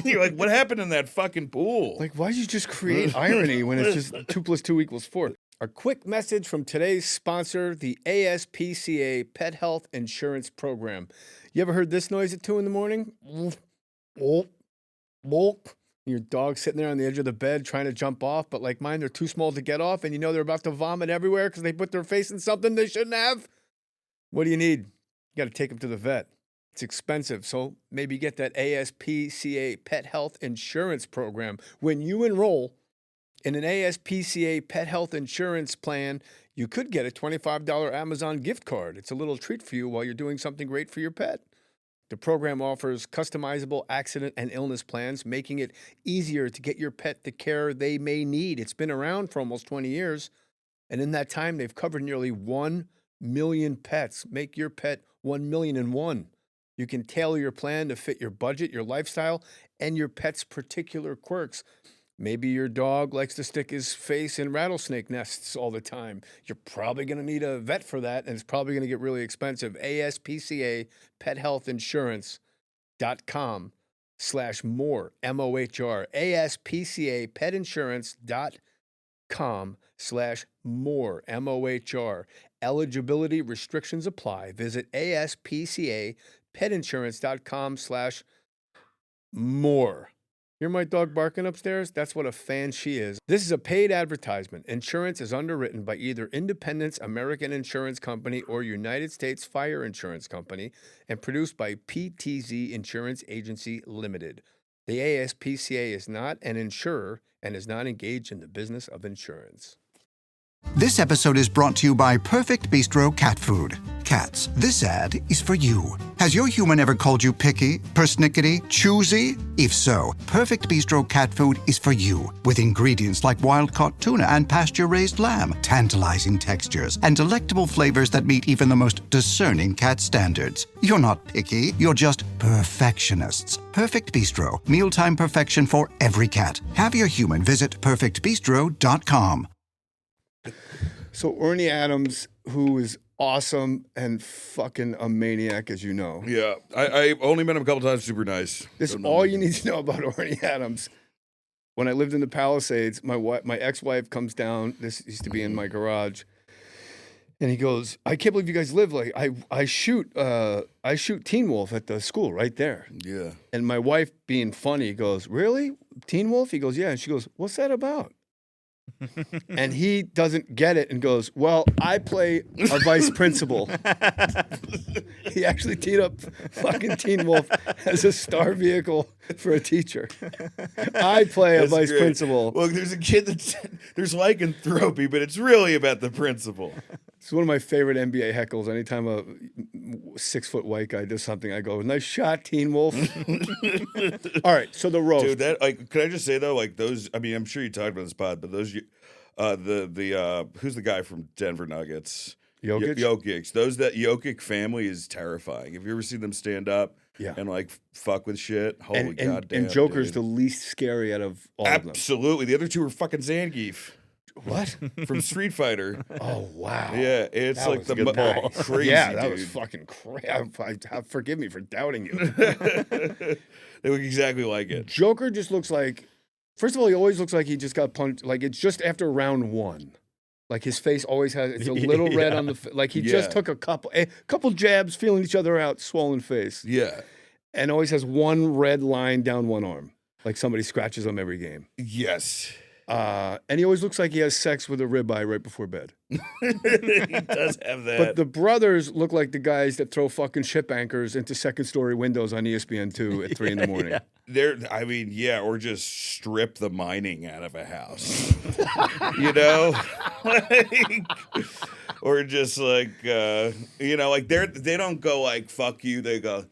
You're like, what happened in that fucking pool? Like, why'd you just create irony when it's just 2 + 2 = 4? A quick message from today's sponsor, the ASPCA Pet Health Insurance Program. You ever heard this noise at 2 in the morning? Wolf, wolf. Your dog's sitting there on the edge of the bed trying to jump off, but like mine, they're too small to get off, and you know they're about to vomit everywhere because they put their face in something they shouldn't have. What do you need? You got to take them to the vet. It's expensive, so maybe get that ASPCA Pet Health Insurance Program. When you enroll in an ASPCA Pet Health Insurance plan, you could get a $25 Amazon gift card. It's a little treat for you while you're doing something great for your pet. The program offers customizable accident and illness plans, making it easier to get your pet the care they may need. It's been around for almost 20 years, and in that time, they've covered nearly 1 million pets. Make your pet 1,000,001. You can tailor your plan to fit your budget, your lifestyle, and your pet's particular quirks. Maybe your dog likes to stick his face in rattlesnake nests all the time. You're probably going to need a vet for that, and it's probably going to get really expensive. ASPCA Pet Health Insurance.com/Mohr, M-O-H-R. ASPCA Pet Insurance.com/Mohr, M-O-H-R. Eligibility restrictions apply. Visit ASPCA Pet Insurance.com/Mohr. Hear my dog barking upstairs? That's what a fan she is. This is a paid advertisement. Insurance is underwritten by either Independence American Insurance Company or United States Fire Insurance Company and produced by PTZ Insurance Agency Limited. The ASPCA is not an insurer and is not engaged in the business of insurance. This episode is brought to you by Perfect Bistro Cat Food. Cats, this ad is for you. Has your human ever called you picky, persnickety, choosy? If so, Perfect Bistro Cat Food is for you. With ingredients like wild-caught tuna and pasture-raised lamb, tantalizing textures, and delectable flavors that meet even the most discerning cat standards. You're not picky, you're just perfectionists. Perfect Bistro, mealtime perfection for every cat. Have your human visit perfectbistro.com. So Ernie Adams, who is awesome and fucking a maniac, as you know. Yeah, I only met him a couple times. Super nice. This is all you need to know about Ernie Adams. When I lived in the Palisades, my ex-wife comes down. This used to be in my garage, and he goes, "I can't believe you guys live like I shoot Teen Wolf at the school right there." Yeah. And my wife, being funny, goes, "Really, Teen Wolf?" He goes, "Yeah." And she goes, "What's that about?" And he doesn't get it and goes, "Well, I play a vice principal." He actually teed up fucking Teen Wolf as a star vehicle for a teacher. I play a vice principal. Well, there's a kid there's lycanthropy, but it's really about the principal. It's one of my favorite NBA heckles. Anytime a 6-foot white guy does something, I go, "Nice shot, Teen Wolf." All right, so the roast. Dude, that can I just say though, like those. I mean, I'm sure you talked about this pod, but those, who's the guy from Denver Nuggets? Jokic? Jokic. That Jokic family is terrifying. Have you ever seen them stand up? Yeah. And like fuck with shit? Holy goddamn. And Joker's dude. the least scary out of all of them. Absolutely. The other two are fucking Zangief. What? From Street Fighter. Oh, wow. Yeah, it's That like was the nice. crazy. Yeah, that dude. was fucking crazy. Forgive me for doubting you. They look exactly like it. Joker just looks like, first of all, he always looks like he just got punched. Like it's just after round one. Like his face always has, it's a little red on the, like he just took a couple jabs, feeling each other out, swollen face. Yeah. And always has one red line down one arm. Like somebody scratches him every game. Yes. And he always looks like he has sex with a ribeye right before bed. He does have that. But the brothers look like the guys that throw fucking ship anchors into second-story windows on ESPN2 at 3 in the morning. Yeah. Or just strip the mining out of a house. You know? Or just like, like they don't go like, fuck you. They go,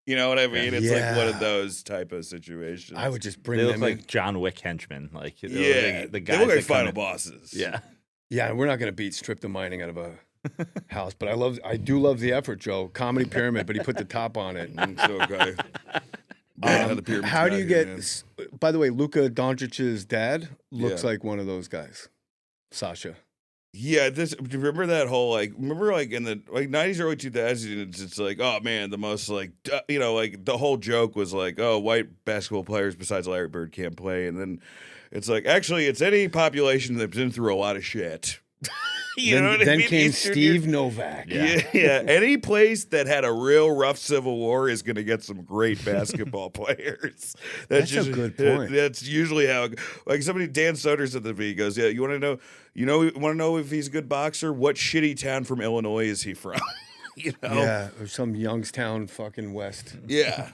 you know what I mean? It's like one of those type of situations. I would just bring They look them like in. John Wick henchmen. Like the They guys look like that come final in. bosses. Yeah. Yeah, we're not going to beat strip the mining out of a house, but I do love the effort, Joe. Comedy pyramid, but he put the top on it. So okay. How do you get? By the way, Luka Doncic's dad looks like one of those guys, Sasha. Yeah, do you remember that whole remember in the 90s, early 2000s, it's like, oh man, the most the whole joke was like, oh, white basketball players besides Larry Bird can't play, and then it's like, actually, it's any population that's been through a lot of shit. Then came Steve Novak. Yeah. Any place that had a real rough civil war is going to get some great basketball players. That's a good point. That's usually how. Somebody, Dan Soder said to me, he goes, "Yeah, you want to know if he's a good boxer? What shitty town from Illinois is he from?" Yeah, or some Youngstown fucking West. Yeah.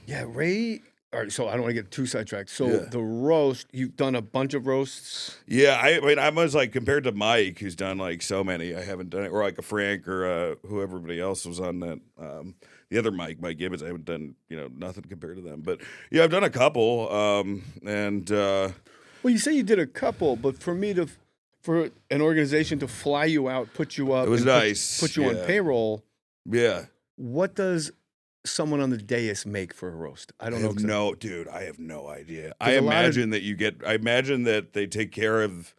Yeah, Ray. All right, so I don't want to get too sidetracked. So the roast, you've done a bunch of roasts. Yeah, I mean, I was compared to Mike, who's done so many, I haven't done it, or a Frank or who everybody else was on that. The other Mike Gibbons, I haven't done nothing compared to them. But yeah, I've done a couple, and well, you say you did a couple, but for an organization to fly you out, put you up, it was nice, put you on payroll. Yeah. What does someone on the dais make for a roast? I don't I know. have 'cause no, dude. I have no idea. I There's a lot of- imagine that you get. I imagine that they take care of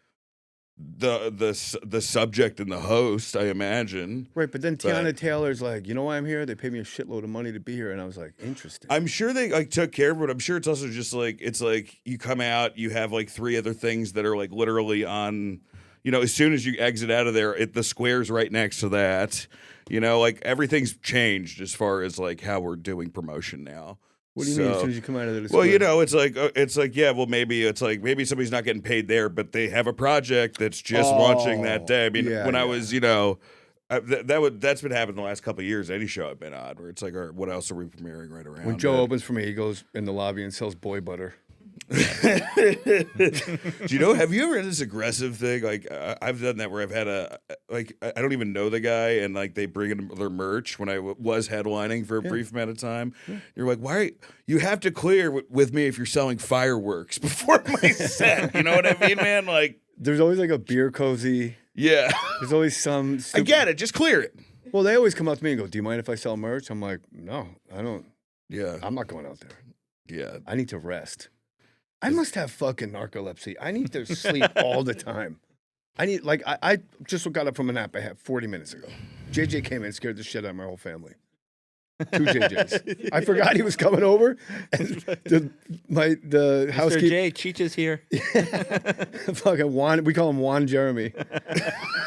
the subject and the host. I imagine. Right, but then Tiana Taylor's like, you know why I'm here? They paid me a shitload of money to be here, and I was like, interesting. I'm sure they like took care of it. I'm sure it's also just like it's like you come out, you have like 3 other things that are like literally on. You know, as soon as you exit out of there, the square's right next to that. You know, like everything's changed as far as like how we're doing promotion now. What do you mean as soon as you come out of the Well, you square? know, it's like yeah, well maybe it's like maybe somebody's not getting paid there, but they have a project that's just launching that day. I mean, when I was, you know, that's been happening the last couple of years. Any show I've been on, where it's like, all right, what else are we premiering right around? When Joe it? opens for me, he goes in the lobby and sells boy butter. Do you know? Have you ever had this aggressive thing? Like I've done that where I've had I don't even know the guy, and like they bring in their merch when I was headlining for a brief amount of time. Yeah. You're like, why? You have to clear with me if you're selling fireworks before my set. You know what I mean, man? Like, there's always like a beer cozy. Yeah. There's always some. I get it. Just clear it. Well, they always come up to me and go, "Do you mind if I sell merch?" I'm like, "No, I don't. Yeah, I'm not going out there. Yeah, I need to rest. I must have fucking narcolepsy. I need to sleep all the time. I need I just got up from a nap I had 40 minutes ago. JJ came in and scared the shit out of my whole family. 2 JJs. I forgot he was coming over. And the housekeeper. Mr. J, Cheech is here. Fucking Juan. We call him Juan Jeremy.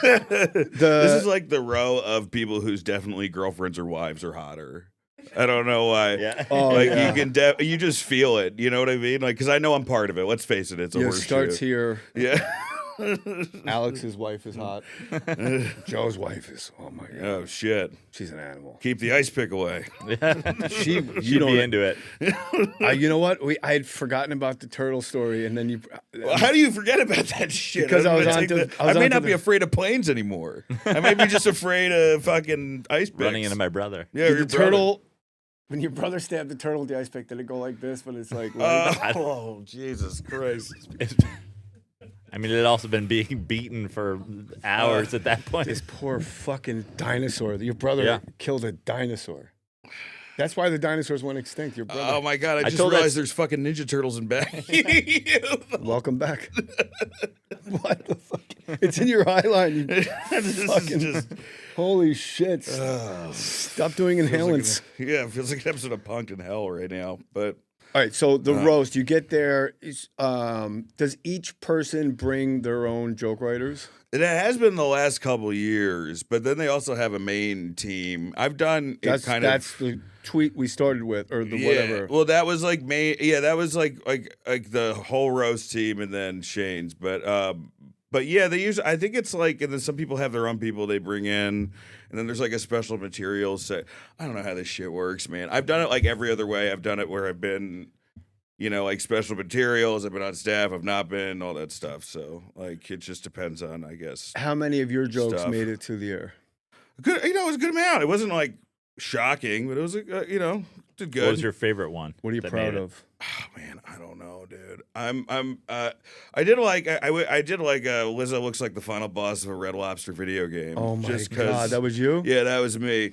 This is like the row of people whose definitely girlfriends or wives are hotter. I don't know why. Yeah. Oh, like yeah. you just feel it. You know what I mean? Like, because I know I'm part of it. Let's face it, it's a It horseshoe. starts here. Yeah. Alex's wife is hot. Joe's wife is. Oh my god. Oh shit. She's an animal. Keep the ice pick away. She'd You be into it. You know what? I had forgotten about the turtle story, and then you. Well, how do you forget about that shit? Because I was gonna on take to- the- I was I may on to not be the- afraid of planes anymore. I may be just afraid of fucking ice picks. Running into my brother. Yeah, Did your the turtle. When your brother stabbed the turtle with the ice pick, did it go like this? But it's like. Oh, Jesus Christ. I mean, it had also been being beaten for hours at that point. This poor fucking dinosaur. Your brother killed a dinosaur. That's why the dinosaurs went extinct. Your brother. Oh my god! I just told realized there's fucking Ninja Turtles in back. Welcome back. What the fuck? It's in your eyeline. You fucking. Holy shit. Stop doing inhalants. Yeah, it feels like an episode of Punked in Hell right now. But All right, so the roast, you get there. Does each person bring their own joke writers? it has been the last couple years. But then they also have a main team. I've done it kind of. That's the tweet we started with, or the whatever. Well, that was like main. Yeah, that was like the whole roast team, and then Shane's. But yeah, they use. I think it's like, and then some people have their own people they bring in, and then there's like a special materials set. I don't know how this shit works, man. I've done it like every other way. I've done it where I've been, you know, like special materials. I've been on staff. I've not been, all that stuff. So like, it just depends on, I guess. How many of your jokes Stuff. made it to the air? Good, you know, it was a good amount. It wasn't like shocking, but it was, you know, did good. What was your favorite one? What are you that proud made it? of? Oh man, I don't know, dude. I did like Lizzo looks like the final boss of a Red Lobster video game. Oh my just 'cause- god, that was you? Yeah, that was me.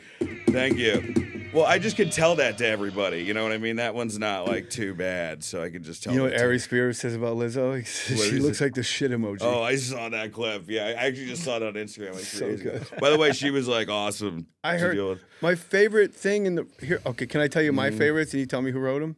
Thank you. Well, I just could tell that to everybody. You know what I mean? That one's not like too bad, so I could just tell. You know what it to- Ari Spears says about Lizzo? He says What she is looks it? like the shit emoji. Oh, I saw that clip. Yeah, I actually just saw it on Instagram like 3 So days ago. good. By the way, she was like awesome. I to heard deal with. my favorite thing in the here. Okay, can I tell you my favorites and you tell me who wrote them?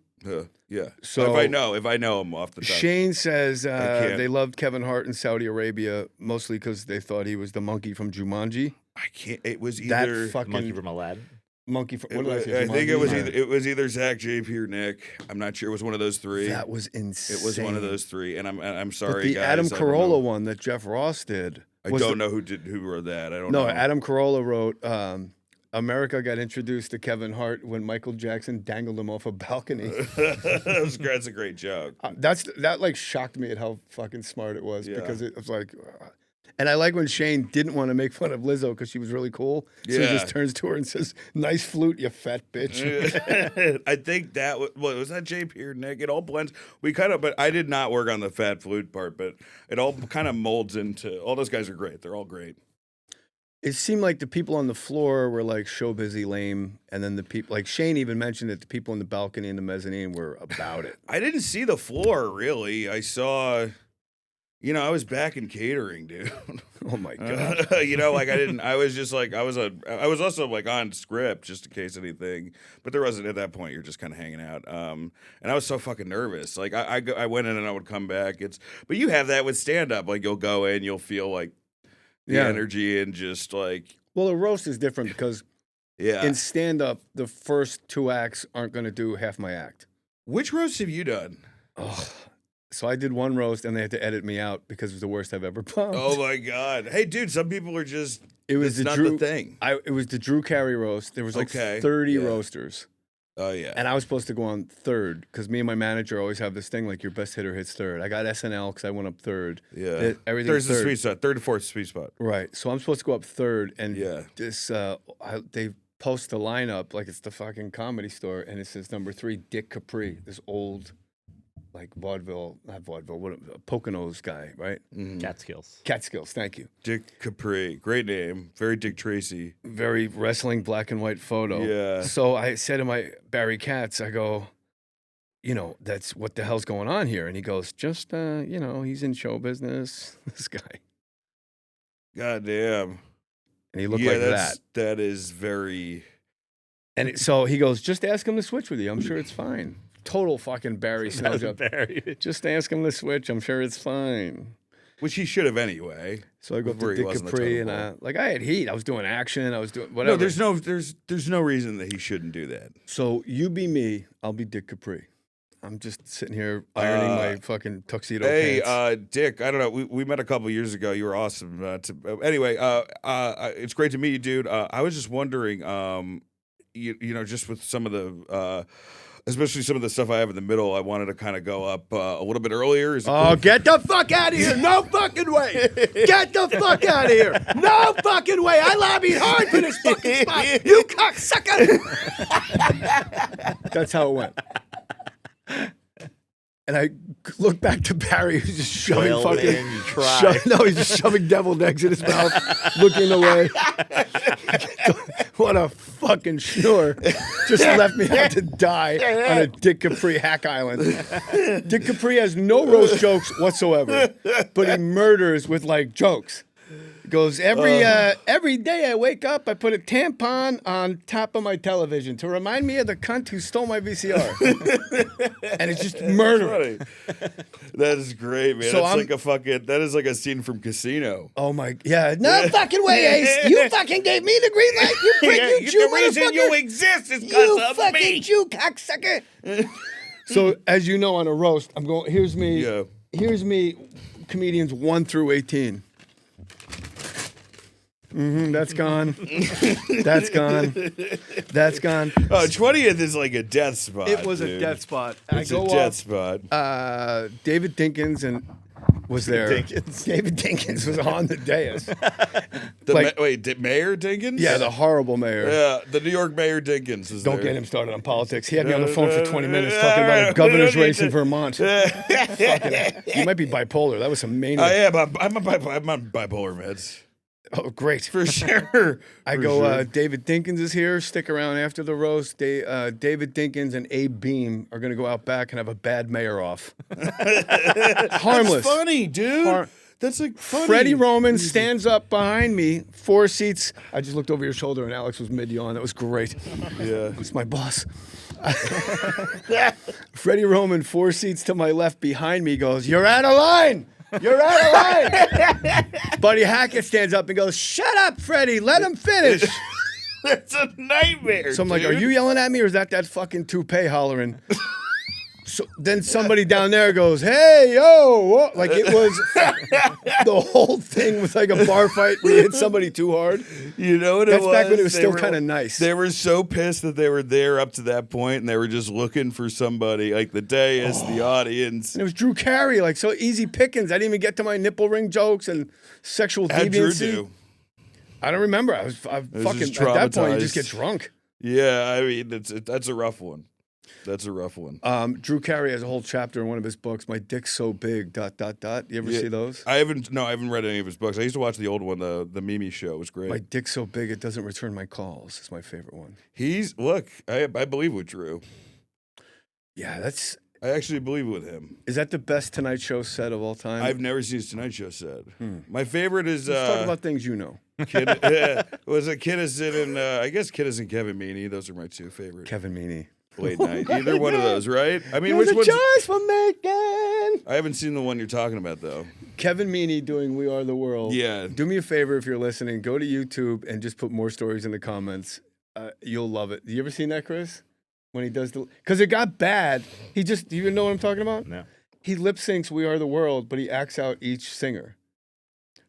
Yeah. So- if I know him off the top. Shane says can't. they loved Kevin Hart in Saudi Arabia mostly because they thought he was the monkey from Jumanji. I can't. It was That either. fucking Monkey from Aladdin. monkey from. It What did I was- say? I think it Jumanji? was either Zach, JP, or Nick. I'm not sure. It was one of those three. That was insane. It was one of those three, and I'm But sorry, the guys. Adam I don't Carolla know. one that Jeff Ross did. I was don't the- know who wrote that. I don't No, know. Adam Carolla wrote. America got introduced to Kevin Hart when Michael Jackson dangled him off a balcony. That's a great joke. That like shocked me at how fucking smart it was Yeah. because it was like, and I like when Shane didn't want to make fun of Lizzo because she was really cool, so he Yeah. just turns to her and says, "Nice flute, you fat bitch." I think that was that JP or Nick. It all blends. But I did not work on the fat flute part, but it all kind of molds into. All those guys are great. They're all great. It seemed like the people on the floor were like show busy lame, and then the people like Shane even mentioned that the people in the balcony and the mezzanine were about it. I didn't see the floor really. I saw, I was back in catering, dude. Oh my god. Like I didn't. I was just like I was also like on script just in case anything, but there wasn't at that point. You're just kind of hanging out. And I was so fucking nervous. Like I went in and I would come back. But you have that with stand up. Like you'll go in, you'll feel like the energy and just like. Well, a roast is different because in stand up, the first 2 acts aren't going to do half my act. Which roast have you done? Oh, so I did one roast and they had to edit me out because it was the worst I've ever pumped. Oh my god! Hey, dude, some people are just. It was not the thing. It was the Drew Carey roast. There was like 30 roasters. Oh yeah. And I was supposed to go on third because me and my manager always have this thing like your best hitter hits third. I got SNL because I went up third. Yeah. Everything Third's the third. sweet spot. Third to fourth sweet spot. Right. So I'm supposed to go up third, and Yeah. this they post the lineup like it's the fucking Comedy Store, and it says number 3, Dick Capri, this old like vaudeville, not vaudeville, what Poconos guy, right? Mm-hmm. Catskills. Thank you. Dick Capri, great name. Very Dick Tracy. Very wrestling black and white photo. Yeah. So I said to my Barry Katz, I go, that's what the hell's going on here, and he goes, just he's in show business. This guy. God damn. And he looked like that. That is very. And so he goes, just ask him to switch with you. I'm sure it's fine. Total fucking Barry snow job. Just ask him to switch. I'm sure it's fine. Which he should have anyway. So I go up to Dick Capri, and I had heat. I was doing action. I was doing whatever. No, there's no reason that he shouldn't do that. So you be me. I'll be Dick Capri. I'm just sitting here ironing my fucking tuxedo pants. Hey, Dick, I don't know. We met a couple years ago. You were awesome. Anyway, it's great to meet you, dude. I was just wondering, just with some of the, especially some of the stuff I have in the middle, I wanted to kind of go up a little bit earlier. Get the fuck out of here. No fucking way. Get the fuck out of here. No fucking way. I lobbied hard for this fucking spot. You cocksucker. That's how it went. And I look back to Barry, who's just shoving he's just shoving deviled eggs in his mouth, looking away. What a fucking schnurr. Just left me out to die on a Dick Capri hack island. Dick Capri has no roast jokes whatsoever, but he murders with like jokes. He goes, every day I wake up, I put a tampon on top of my television to remind me of the cunt who stole my VCR. And it's just murder. That is great, man. So that is like a scene from Casino. Oh my, yeah. No fucking way, Ace. You fucking gave me the green light. You prick, you Jew the reason motherfucker. you exist is because of me. You fucking Jew cocksucker. So, as you know, on a roast, I'm going, here's me, comedians 1 through 18. That's gone. That's gone. That's gone. Oh, 20th is like a death spot. It was dude. a death spot. It's a death spot. David Dinkins was there. David Dinkins was on the dais. Mayor Dinkins? Yeah, the horrible mayor. Yeah, the New York Mayor Dinkins was Don't there. get him started on politics. He had me on the phone for 20 minutes talking about a governor's race in Vermont. You might be bipolar. That was some mania. I am. I'm on bipolar meds. Oh, great. For sure. David Dinkins is here. Stick around after the roast. David Dinkins and Abe Beam are going to go out back and have a bad mayor off. Harmless. That's funny, dude. That's like funny. Freddie Roman stands up behind me, 4 seats. I just looked over your shoulder and Alex was mid-yawn. That was great. Yeah. It's my boss. Freddie Roman, 4 seats to my left behind me goes, "You're out of line. You're out of line." Buddy Hackett stands up and goes, "Shut up, Freddie. Let him finish." That's a nightmare. So I'm like, "Are you yelling at me or is that fucking toupee hollering?" So then somebody down there goes, "Hey, yo." Whoa. Like it was, the whole thing was like a bar fight where you hit somebody too hard. You know what That's it was? back when it was still kind of nice. They were so pissed that they were there up to that point and they were just looking for somebody, like the dais, the audience. And it was Drew Carey, like so easy pickings. I didn't even get to my nipple ring jokes and sexual How'd Drew deviancy. do? I don't remember. I was fucking, just at that point, you traumatized. just get drunk. Yeah, I mean, that's a rough one. That's a rough one. Drew Carey has a whole chapter in one of his books. My dick's so big. ... You ever see those? I haven't read any of his books. I used to watch the old one, the Mimi Show. It was great. My dick's so big it doesn't return my calls. Is my favorite one. I believe with Drew. Yeah, I actually believe with him. Is that the best Tonight Show set of all time? I've never seen his Tonight Show set. My favorite is Let's talk about things you know. Was it Kinnison and I guess Kinnison and Kevin Meaney. Those are my two favorites. Kevin Meaney. Late night. Either one of those, right? I mean, There's which a one's... choice for making. I haven't seen the one you're talking about, though. Kevin Meaney doing We Are the World. Yeah. Do me a favor if you're listening. Go to YouTube and just put Mohr Stories in the comments. You'll love it. You ever seen that, Chris? When he does because it got bad. Do you know what I'm talking about? No. He lip syncs We Are the World, but he acts out each singer.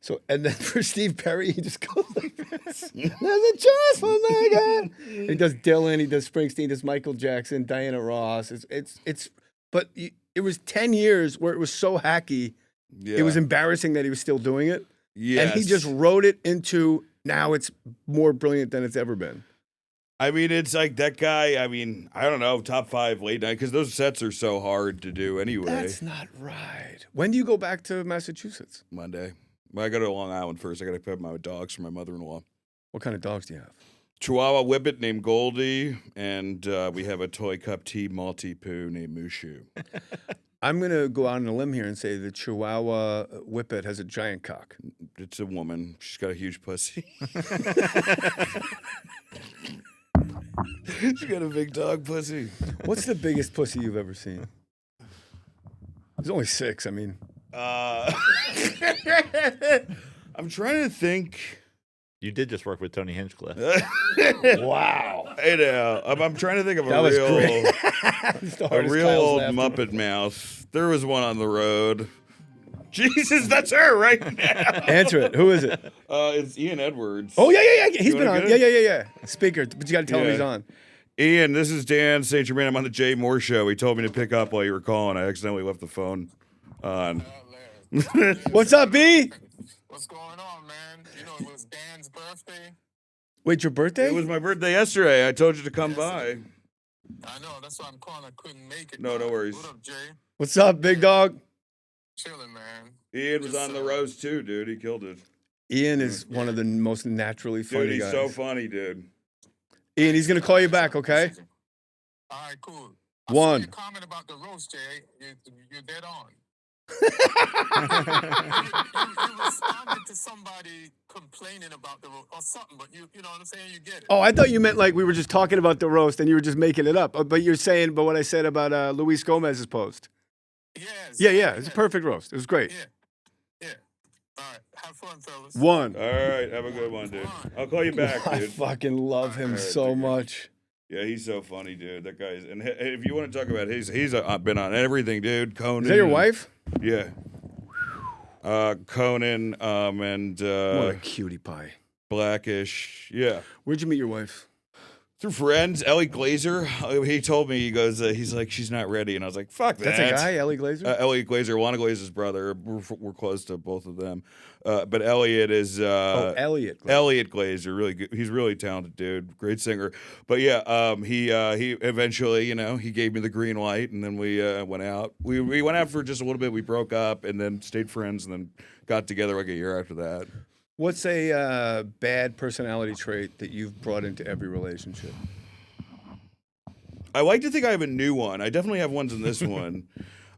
So, and then for Steve Perry, he just goes like this. There's a choice for Megan. He does Dylan, he does Springsteen, he does Michael Jackson, Diana Ross. But it was 10 years where it was so hacky. Yeah. It was embarrassing that he was still doing it. Yes. And he just wrote it into, now it's more brilliant than it's ever been. I mean, it's like that guy. I mean, I don't know, top 5 late night, because those sets are so hard to do anyway. That's not right. When do you go back to Massachusetts? Monday. I got to Long Island first. I got to pick up my dogs for my mother-in-law. What kind of dogs do you have? Chihuahua Whippet named Goldie, and we have a toy cup tea Maltipoo named Mushu. I'm going to go out on a limb here and say the Chihuahua Whippet has a giant cock. It's a woman. She's got a huge pussy. She got a big dog pussy. What's the biggest pussy you've ever seen? There's only 6. I mean, I'm trying to think. You did just work with Tony Hinchcliffe. wow. I know. I'm trying to think of That a was real old laughter. Muppet mouth. There was one on the road. Jesus, that's her right now. Answer it. Who is it? It's Ian Edwards. Oh, yeah. He's You been wanna on. get it? Yeah. Speaker, but you got to tell him he's on. Ian, this is Dan St. Germain. I'm on the Jay Mohr show. He told me to pick up while you were calling. I accidentally left the phone on. What's up, B? What's going on, man? You know, it was Dan's birthday. Wait, your birthday? It was my birthday yesterday. I told you to come by. I know, that's why I'm calling. I couldn't make it. No worries. What up, Jay? What's up, big dog? Chilling, man. Ian was on the roast too, dude. He killed it. Ian is one of the most naturally funny Dude, he's guys. so funny, dude. Ian, he's going to call you back, okay? All right, cool. One. Your comment about the roast, Jay, you're dead on. you responded to somebody complaining about the roast or something, but you know what I'm saying? You get it. Oh, I thought you meant like we were just talking about the roast and you were just making it up. But you're saying, but what I said about Luis Gomez's post. Yes. Yeah. It's a perfect roast. It was great. Yeah. All right. Have fun, fellas. One. All right, have a good one, dude. I'll call you back, I dude. fucking love him so much. Yeah, he's so funny, dude. That guy's. And if you want to talk about, he's been on everything, dude. Conan. Is that your wife? Yeah. Conan, and What a cutie pie. Blackish. Yeah. Where'd you meet your wife? Through friends, Ellie Glazer. He told me, he goes, he's like, she's not ready. And I was like, fuck that. That's a guy, Ellie Glazer? Ellie Glazer, Lana Glazer's brother. We're close to both of them. But Elliot is... Elliot Glazer. Elliot Glazer, really good. He's really talented dude. Great singer. But yeah, he eventually, he gave me the green light, and then we went out. We went out for just a little bit. We broke up, and then stayed friends, and then got together like a year after that. What's a bad personality trait that you've brought into every relationship? I like to think I have a new one. I definitely have ones in this one.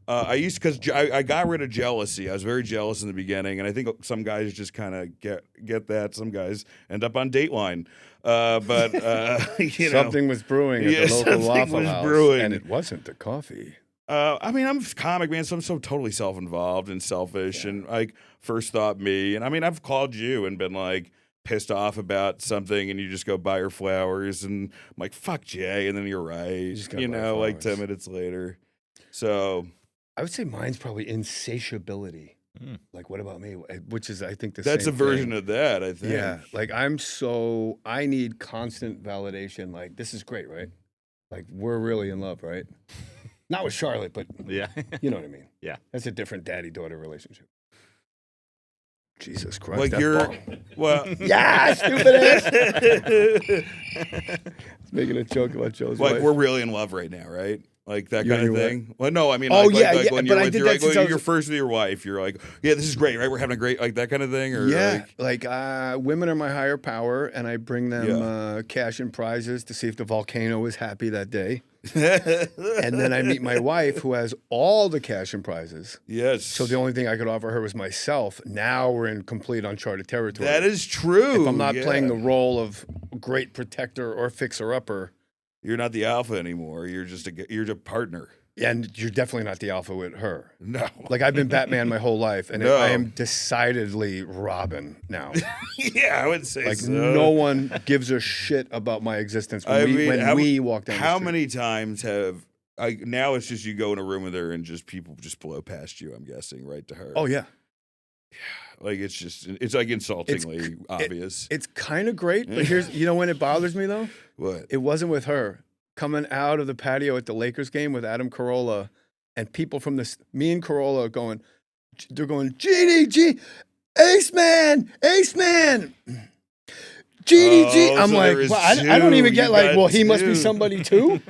Because I got rid of jealousy. I was very jealous in the beginning, and I think some guys just kind of get that. Some guys end up on Dateline. But Something was brewing at the local Waffle House, brewing. and it wasn't the coffee. I mean, I'm a comic, man, so I'm so totally self-involved and selfish, and like first thought me. And I mean, I've called you and been like pissed off about something, and you just go buy her flowers, and I'm like, fuck Jay, and then you're right. Like 10 minutes later. So I would say mine's probably insatiability. Like, what about me? Which is, I think, that's same a version thing. of that, I think. Yeah, like I need constant validation. Like, this is great, right? Like, we're really in love, right? Not with Charlotte, but yeah, you know what I mean. Yeah, that's a different daddy-daughter relationship. Jesus Christ. Like that you're, ball. well, Yeah, stupid ass. Making a joke about Joe's like wife. we're really in love right now, right? Like that You kind and of your thing. Well, no, I mean, Oh, like, yeah, like yeah, when but you're I with did your, that like, when since I was- you're first with your wife, you're like, yeah, this is great, right? We're having a great, like that kind of thing, or Yeah, like women are my higher power, and I bring them Yeah. cash and prizes to see if the volcano is happy that day. And then I meet my wife, who has all the cash and prizes. Yes. So the only thing I could offer her was myself. Now we're in complete uncharted territory. That is true. If I'm not yeah. playing the role of great protector or fixer-upper, You're not the alpha anymore. You're a partner. and you're definitely not the alpha with her. No. Like, I've been Batman my whole life, and No. I am decidedly Robin now. Yeah, I would say Like, so. no one gives a shit about my existence when we walk down the How street. many times have now it's just you go in a room with her and just people just blow past you, I'm guessing, right to her. Oh, yeah. Like it's like insultingly obvious. It's kind of great, but here's, when it bothers me, though? What? It wasn't with her. Coming out of the patio at the Lakers game with Adam Carolla, and people from me and Carolla they're going, GDG, Ace Man, GDG. I'm so like, there is well, I don't even two. get You like, got well, he must be two. somebody too.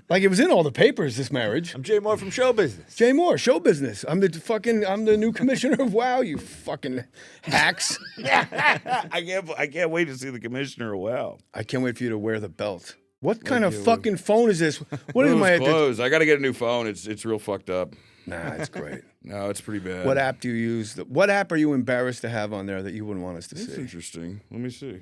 Like, it was in all the papers, this marriage. I'm Jay Mohr from show business. Jay Mohr, show business. I'm the new commissioner of WOW, you fucking hacks. I can't wait to see the commissioner. Wow. I can't wait for you to wear the belt. What kind of fucking phone is this? What is Those my clothes. I got to get a new phone. It's real fucked up. Nah, it's great. No, it's pretty bad. What app do you use? What app are you embarrassed to have on there that you wouldn't want us to That's see? interesting. Let me see.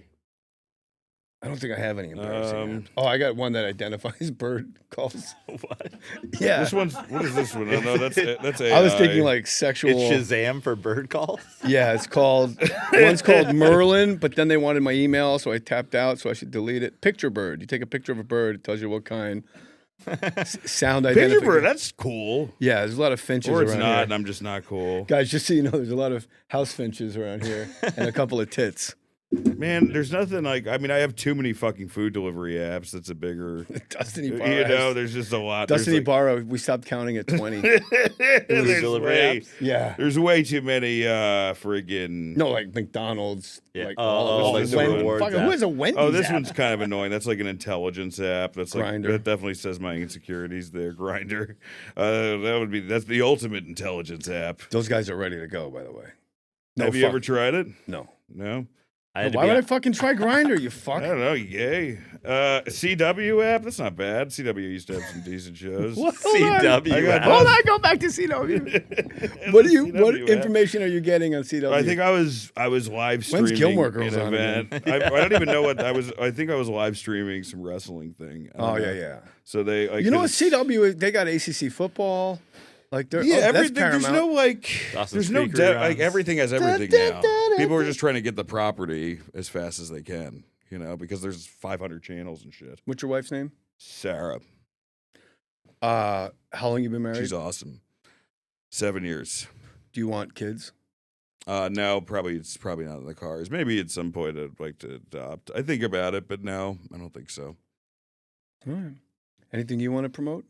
I don't think I have any embarrassing apps. Oh, I got one that identifies bird calls. What? Yeah. This one's what is this one? Oh, no, that's AI. I was thinking like sexual. It's Shazam for bird calls? Yeah, it's called. One's called Merlin, but then they wanted my email, so I tapped out, so I should delete it. Picture bird. You take a picture of a bird, it tells you what kind. Sound Picture identification. bird. That's cool. Yeah, there's a lot of finches Or it's around not, here. and I'm just not cool. Guys, just so you know, there's a lot of house finches around here and a couple of tits. Man, there's nothing like. I mean, I have too many fucking food delivery apps. That's a bigger. Dustin You Ibarra. know, there's just a lot. Dustin There's Ibarra, we stopped counting at 20. there's delivery way, apps? Yeah. There's way too many friggin'. No, like McDonald's. Yeah. Like, like the rewards fucking, app. who has a Wendy's Oh, this app? one's kind of annoying. That's like an intelligence app. That's like Grindr. that definitely says my insecurities there. Grinder. That's the ultimate intelligence app. Those guys are ready to go, by the way. No, Have you ever tried it? No. No. I had to Why be would I on- fucking try Grinder, you fuck? I don't know. Yay. CW app. That's not bad. CW used to have some decent shows. What? CW. I got app. Hold on, go back to CW. What CW app. information are you getting on CW? I think I was live streaming. When's Gilmore Girls an on event. again? I don't even know what I was. I think I was live streaming some wrestling thing. I don't Oh, know. yeah. So they. Like, You know what 'cause CW is? They got ACC football. Like they're Yeah, that's everything. There's paramount. no like. Dawson's There's no Creek like reruns. everything has everything now. People are just trying to get the property as fast as they can. You know, because there's 500 channels and shit. What's your wife's name? Sarah. How long you been married? She's awesome. 7 years. Do you want kids? No, it's probably not in the cards. Maybe at some point I'd like to adopt. I think about it, but no, I don't think so. All right. Anything you want to promote?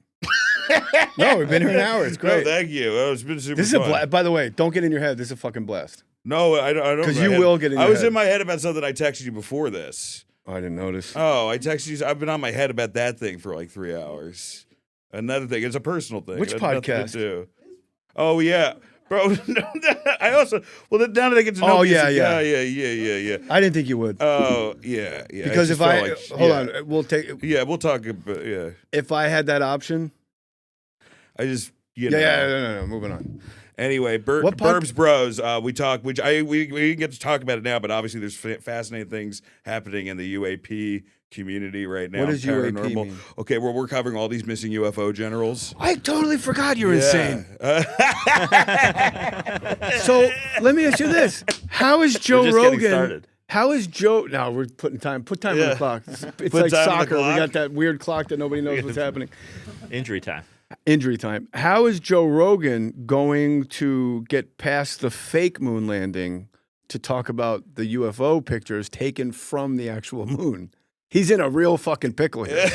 No, we've been here an hour. It's great. No, thank you. Oh, it's been super This is a fun. blast. By the way, don't get in your head. This is a fucking blast. No, I don't. 'Cause in my you head. will get in I your was head. in my head about something I texted you before this. Oh, I didn't notice. Oh, I texted you. I've been on my head about that thing for like 3 hours. Another thing. It's a personal thing. Which It had nothing to podcast? do. Oh, yeah. Bro, no, I also, well, now that I get to know Oh, you, yeah, it's yeah. like, yeah. I didn't think you would. Oh, yeah. Because It if just I felt like- hold yeah. on, we'll take. Yeah, we'll talk about, yeah. If I had that option, I just, you know. yeah, no. Moving on. Anyway, What pod- Burbs Bros. We talk, which we didn't get to talk about it now, but obviously there's fascinating things happening in the UAP community right now. What does UAP paranormal. mean? Okay, well, we're covering all these missing UFO generals. I totally forgot you're insane. Yeah. So let me ask you this: how is Joe We're just getting Rogan? started. How is Joe? Now we're putting time. Put time on Yeah. the clock. It's Put like time on the soccer. We clock. got that weird clock that nobody knows what's happening. Injury time. Injury time. How is Joe Rogan going to get past the fake moon landing to talk about the UFO pictures taken from the actual moon? He's in a real fucking pickle here.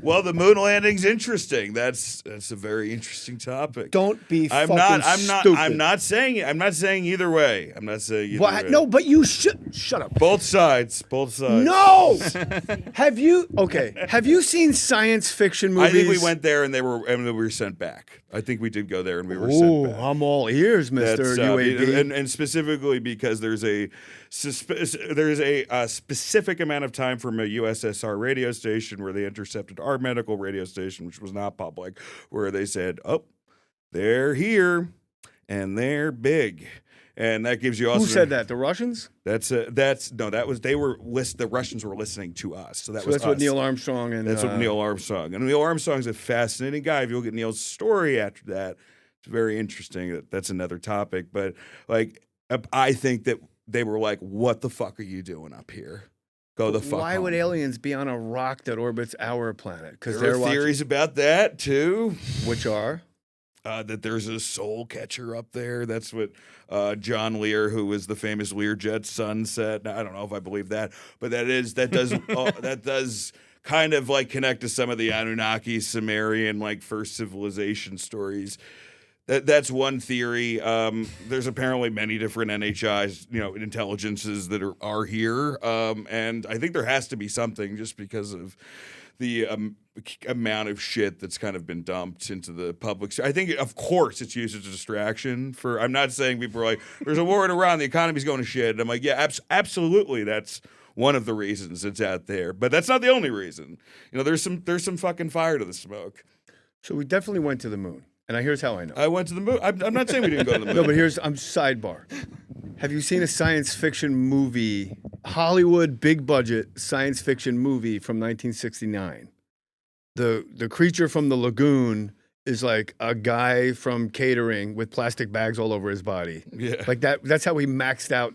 Well, the moon landing's interesting. That's a very interesting topic. Don't be I'm fucking stupid. I'm not saying either way. I'm not saying either way. No, but you should shut up. Both sides. No. Have you seen science fiction movies? I think we went there and we were sent back. I think we did go there and we were sent back. I'm all ears, Mr. UAB. And specifically because there's a specific amount of time from a USSR radio station where they intercepted our medical radio station, which was not public, where they said, "Oh, they're here and they're big." And that gives you also. Who said that? The Russians? The Russians were listening to us. So that's us. What Neil Armstrong and. That's what Neil Armstrong. And Neil Armstrong's a fascinating guy. If you look at Neil's story after that, it's very interesting. That's another topic. But like, I think that they were like, "What the fuck are you doing up here? Go the fuck." Why home. would aliens be on a rock that orbits our planet? Because there are theories about that too. Which are. That there's a soul catcher up there. That's what John Lear, who was the famous Learjet's son, said. Now, I don't know if I believe that, but that does kind of like connect to some of the Anunnaki, Sumerian, like first civilization stories. That's one theory. There's apparently many different NHIs, intelligences that are here, and I think there has to be something just because of the amount of shit that's kind of been dumped into the public. I think, of course, it's used as a distraction for. I'm not saying people are like, "There's a war in Iran, the economy's going to shit." And I'm like, yeah, absolutely, that's one of the reasons it's out there, but that's not the only reason. There's some fucking fire to the smoke. So we definitely went to the moon, and here's how I know. I went to the moon. I'm not saying we didn't go to the moon. No, but sidebar. Have you seen a science fiction movie, Hollywood big budget science fiction movie from 1969? The creature from the lagoon is like a guy from catering with plastic bags all over his body. Yeah. Like that. That's how he maxed out,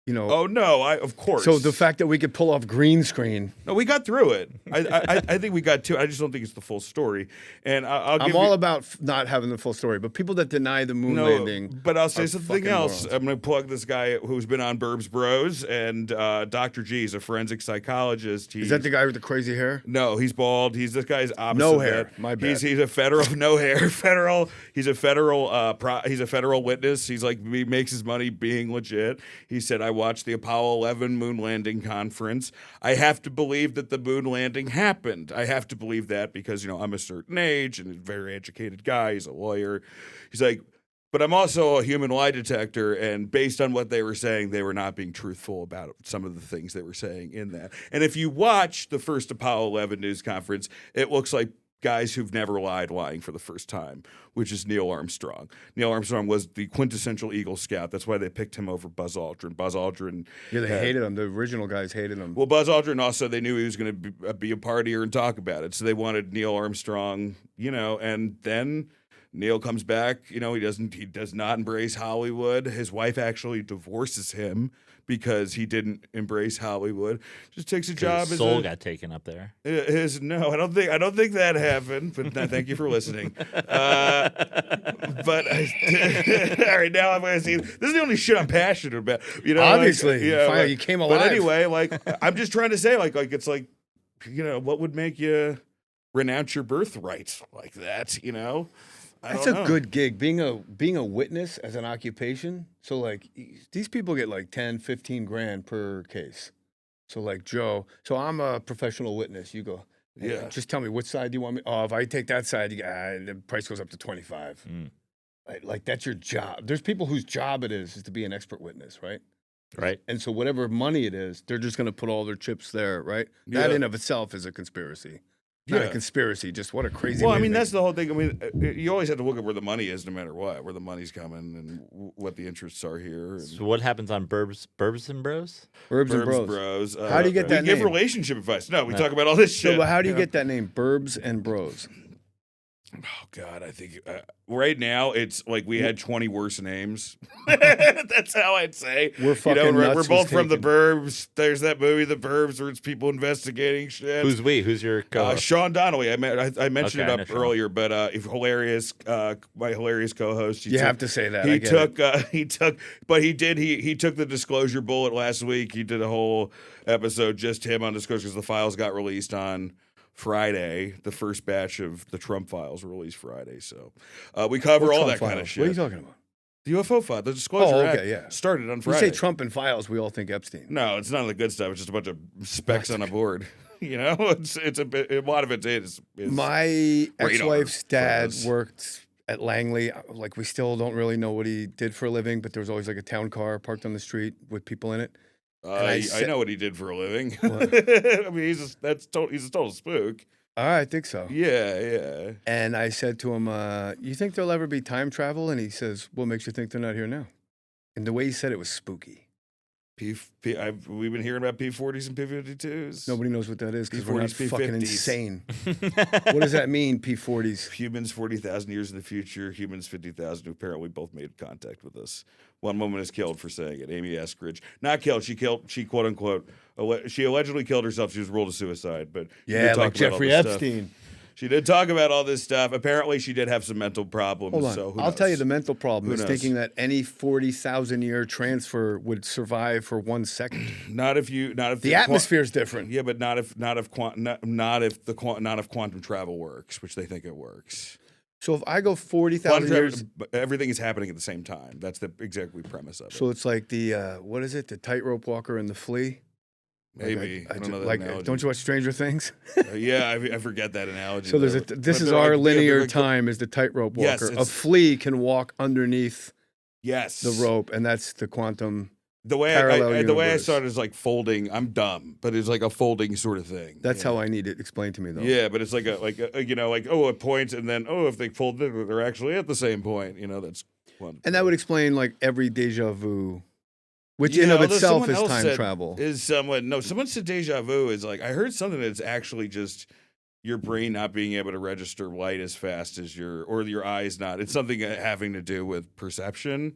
Oh no, of course. So the fact that we could pull off green screen. No, we got through it. I think we got to. I just don't think it's the full story. And I'm all about not having the full story, but people that deny the moon landing. But I'll say something else. I'm going to plug this guy who's been on Burbs Bros and Dr. G. He's a forensic psychologist. Is that the guy with the crazy hair? No, he's bald. This guy's opposite. No hair. That. My bad. He's a federal no hair federal. He's a federal witness. He makes his money being legit. He said, "I watched the Apollo 11 moon landing conference. I have to believe that the moon landing happened. I have to believe that because, I'm a certain age and a very educated guy. He's a lawyer." He's like, "But I'm also a human lie detector, and based on what they were saying, they were not being truthful about some of the things they were saying in that." And if you watch the first Apollo 11 news conference, it looks like guys who've never lied lying for the first time, which is Neil Armstrong. Neil Armstrong was the quintessential Eagle Scout. That's why they picked him over Buzz Aldrin. Buzz Aldrin. Yeah, they hated him. The original guys hated him. Well, Buzz Aldrin also, they knew he was going to be a partier and talk about it. So they wanted Neil Armstrong, and then Neil comes back, he does not embrace Hollywood. His wife actually divorces him because he didn't embrace Hollywood. Just takes a job. His soul got taken up there. No, I don't think that happened. But thank you for listening. But all right, now I'm going to see. This is the only shit I'm passionate about. Obviously, you came alive. But anyway, I'm just trying to say, it's like, what would make you renounce your birthright like that? That's a good gig, being a witness as an occupation. So these people get like 10, 15 grand per case. So like Joe, I'm a professional witness. You go, yeah. Just tell me which side do you want me? Oh, if I take that side, the price goes up to 25. Like that's your job. There's people whose job it is to be an expert witness, right? Right. And so whatever money it is, they're just going to put all their chips there, right? That in of itself is a conspiracy. Not a conspiracy, just what a crazy. Well, that's the whole thing. You always have to look at where the money is, no matter what, where the money's coming and what the interests are here. So what happens on Burbs and Bros? Burbs and Bros. How do you get that we name? give relationship advice. No, we talk about all this shit. So, but how do you get that name, Burbs and Bros? Oh God, I think right now it's like we had 20 worse names. That's how I'd say. We're fucking nuts. We're both from the Burbs. There's that movie, The Burbs, where it's people investigating shit. Who's we? Who's your co-host? Sean Donnelly. I mentioned it up earlier, but hilarious. My hilarious co-host. You have to say that. He took the disclosure bullet last week. He did a whole episode just him on disclosure because the files got released on Friday. The first batch of the Trump files were released Friday. So we cover all that kind of shit. What are you talking about? The UFO file, the Disclosure Act started on Friday. You say Trump and files, we all think Epstein. No, it's none of the good stuff. It's just a bunch of specs on a board. You know, it's a bit. A lot of it is my ex-wife's dad us. worked at Langley. Like, we still don't really know what he did for a living, but there was always like a town car parked on the street with people in it. I know what he did for a living. I mean, he's a total spook. I think so. Yeah. And I said to him, you think there'll ever be time travel? And he says, what makes you think they're not here now? And the way he said it was spooky. We've been hearing about P40s and P52s. Nobody knows what that is because we're not P40s, fucking P50s. insane. What does that mean, P40s? Humans 40,000 years in the future, humans 50,000 who apparently both made contact with us. One woman is killed for saying it. Amy Eskridge. Not killed. She quote unquote, she allegedly killed herself. She was ruled a suicide. But yeah, like Jeffrey Epstein. She did talk about all this stuff. Apparently, she did have some mental problems. Hold on. So who I'll knows? tell you the mental problem Who is knows? thinking that any 40,000-year transfer would survive for 1 second. Not if the atmosphere is different. Yeah, but not if quantum travel works, which they think it works. So if I go 40,000 years, everything is happening at the same time. That's the exactly premise of it. so it's like the what is it? The tightrope walker and the flea. Maybe I don't know that like. analogy. Don't you watch Stranger Things? Yeah, I forget that analogy. So there's this is our linear time is the tightrope Yes, walker. A flea can walk underneath the rope, and that's the quantum. The way the way I saw it is like folding. I'm dumb, but it's like a folding sort of thing. That's how I need it explained to me, though. Yeah, but it's like a it points and then if they fold it, they're actually at the same point. You know, that's one. And that would explain like every deja vu, which in of itself is time travel. Someone said deja vu is like, I heard something that's actually just your brain not being able to register light as fast as your eyes not. It's something having to do with perception.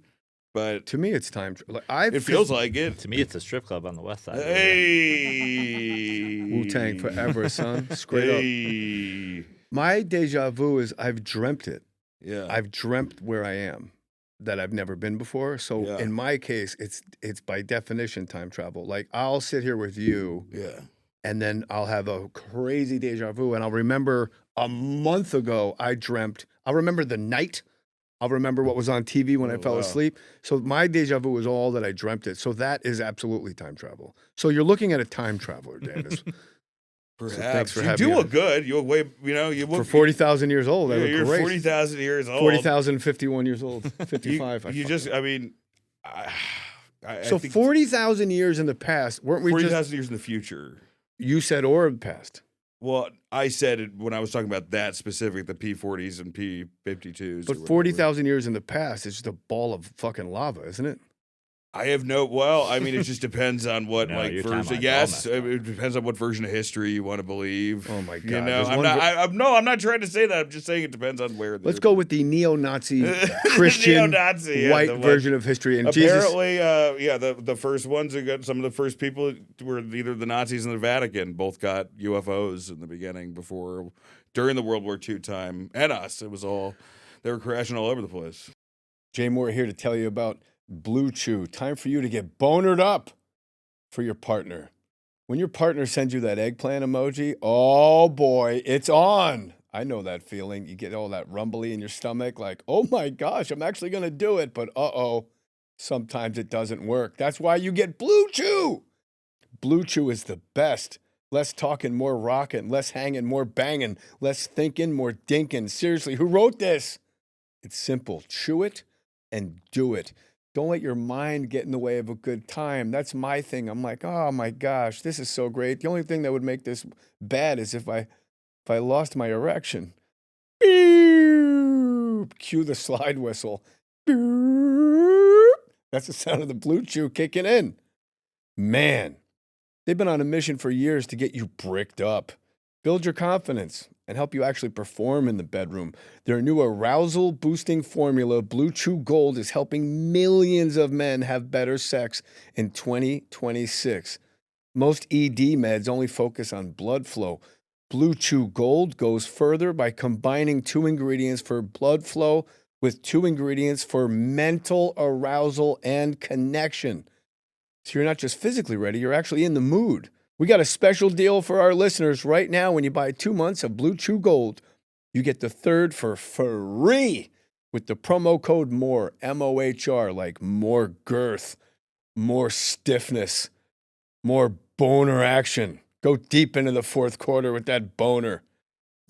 But to me, it's time. It feels like it. To me, it's a strip club on the west side. Hey, Wu-Tang forever, son. Straight up. My deja vu is I've dreamt it. Yeah, I've dreamt where I am that I've never been before. So in my case, it's by definition time travel. Like, I'll sit here with you. Yeah. And then I'll have a crazy deja vu, and I'll remember a month ago I'll remember the night. I'll remember what was on TV when I fell asleep. So my deja vu is all that I dreamt it. So that is absolutely time travel. So you're looking at a time traveler, Davis. Perhaps. So thanks for you having do me. look good. You look way, you look For 40,000 years old, I look you're great. 40,000 years old. 40,051 years old. 55. So 40,000 years in the past, weren't we 40,000 years in the future. You said or the past. Well, I said it when I was talking about that specific, the P40s and P52s. But 40,000 years in the past is just a ball of fucking lava, isn't it? I have it just depends on what version. Yes, it depends on what version of history you want to believe. Oh my God! You know, I'm not trying to say that. I'm just saying it depends on where. Let's go with the neo-Nazi Christian white version of history. And apparently, the first ones who got some of the first people were either the Nazis and the Vatican. Both got UFOs in the beginning during the World War II time, and us. It was they were crashing all over the place. Jay Mohr here to tell you about Blue Chew. Time for you to get bonered up for your partner. When your partner sends you that eggplant emoji, oh boy, it's on. I know that feeling. You get all that rumbly in your stomach, like, oh my gosh, I'm actually going to do it. But sometimes it doesn't work. That's why you get Blue Chew. Blue Chew is the best. Less talking, more rocking. Less hanging, more banging. Less thinking, more dinking. Seriously, who wrote this? It's simple. Chew it and do it. Don't let your mind get in the way of a good time. That's my thing. I'm like, oh my gosh, this is so great. The only thing that would make this bad is if I lost my erection. Beep. Cue the slide whistle. Beep. That's the sound of the Blue Chew kicking in. Man, they've been on a mission for years to get you bricked up, build your confidence, and help you actually perform in the bedroom. Their new arousal-boosting formula, Blue Chew Gold, is helping millions of men have better sex in 2026. Most ED meds only focus on blood flow. Blue Chew Gold goes further by combining 2 ingredients for blood flow with 2 ingredients for mental arousal and connection. So you're not just physically ready, you're actually in the mood. We got a special deal for our listeners right now. When you buy 2 months of Blue Chew Gold, you get the third for free with the promo code MOHR, M-O-H-R, like more girth, more stiffness, more boner action. Go deep into the fourth quarter with that boner.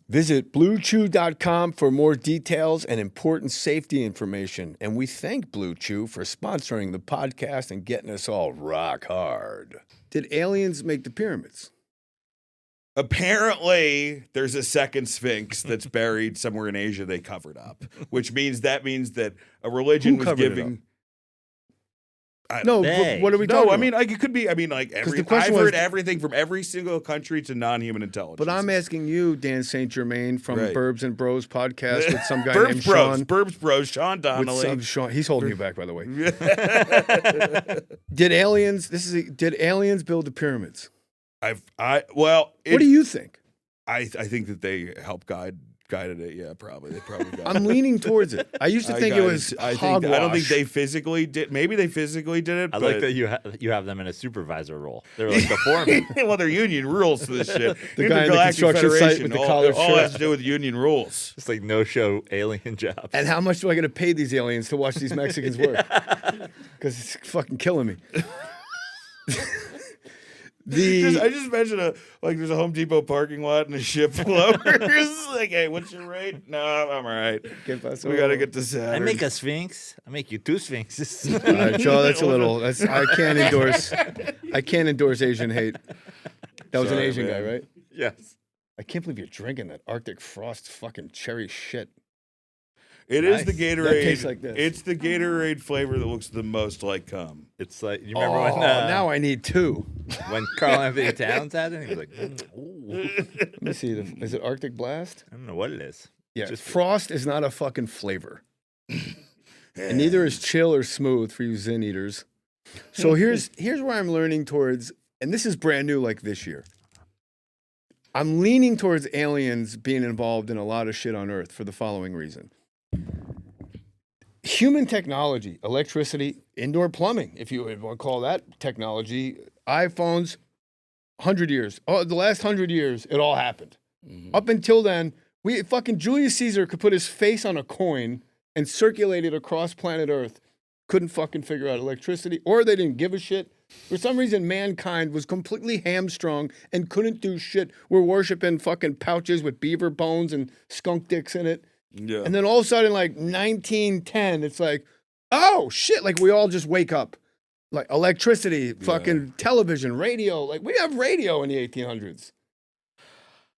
Visit BlueChew.com for more details and important safety information. And we thank Blue Chew for sponsoring the podcast and getting us all rock hard. Did aliens make the pyramids? Apparently, there's a second Sphinx that's buried somewhere in Asia they covered up, which means that a religion Who was covered it giving. No, but what are we talking about? I mean, like it could be. I mean, like I've heard everything from every single country to non-human intelligence. But I'm asking you, Dan St. Germain from Burbs and Bros podcast with some guy named Bros, Sean. Burbs Bros, Sean Donnelly. With some Sean, he's holding you back, by the way. Did aliens build the pyramids? What do you think? I think that they helped guided it. Yeah, probably. They probably got I'm leaning towards it. I used to think it was hogwash. I don't think they physically did. Maybe they physically did it. I like that you have them in a supervisor role. They're like the foreman. Well, they're union rules to this shit. The guy in the construction site with the collared all shirt. has to do with union rules. It's like no-show alien jobs. And how much do I get to pay these aliens to watch these Mexicans work? Because it's fucking killing me. I just imagine there's a Home Depot parking lot and a ship blowers. Like, hey, what's your rate? No, I'm all right. We got to get to Saturn. I make a sphinx. I make you 2 sphinxes. All right, Joe, that's a little. I can't endorse. I can't endorse Asian hate. That was an Asian guy, right? Yes. I can't believe you're drinking that Arctic Frost fucking cherry shit. It is the Gatorade. That tastes like this. It's the Gatorade flavor that looks the most like cum. It's like, you remember when... now I need 2. When Carl Anthony Towns had it, he was like, ooh. Let me see. Is it Arctic Blast? I don't know what it is. Yeah, Frost is not a fucking flavor. And neither is chill or smooth for you Zen eaters. So here's where I'm learning towards, and this is brand new like this year. I'm leaning towards aliens being involved in a lot of shit on Earth for the following reason. Human technology, electricity, indoor plumbing, if you want to call that technology, iPhones, 100 years. Oh, the last 100 years, it all happened. Mm-hmm. Up until then, Julius Caesar could put his face on a coin and circulate it across planet Earth. Couldn't fucking figure out electricity, or they didn't give a shit. For some reason, mankind was completely hamstrung and couldn't do shit. We're worshiping fucking pouches with beaver bones and skunk dicks in it. Yeah. And then all of a sudden, like 1910, it's like, oh shit, like we all just wake up. Like electricity, fucking television, radio. Like we have radio in the 1800s.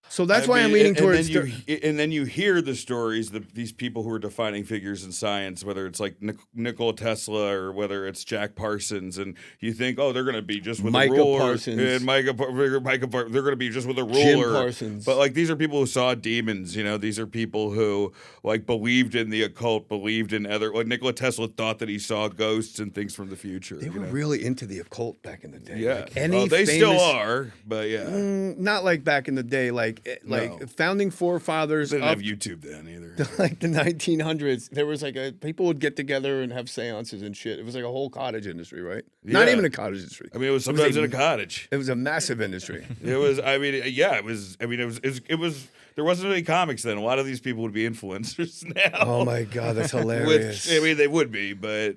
So that's why I'm leaning towards. And then you hear the stories, these people who are defining figures in science, whether it's like Nikola Tesla or whether it's Jack Parsons, and you think, oh, they're going to be just with Micah a ruler. Parsons. And Micah Parsons, they're going to be just with a ruler. Jim Parsons. But like these are people who saw demons. You know, these are people who like believed in the occult, believed in other. Like Nikola Tesla thought that he saw ghosts and things from the future. They were really into the occult back in the day. Yeah, Like they still are, but yeah, not like back in the day. Like No. founding forefathers. They didn't have YouTube then either. Like the 1900s, there was like people would get together and have seances and shit. It was like a whole cottage industry, right? Yeah. Not even a cottage industry. I mean, it was sometimes in a cottage. It was a massive industry. It was. I mean, yeah. It was. I mean, it was. There wasn't any comics then. A lot of these people would be influencers now. Oh my god, that's hilarious. Which, I mean, they would be, but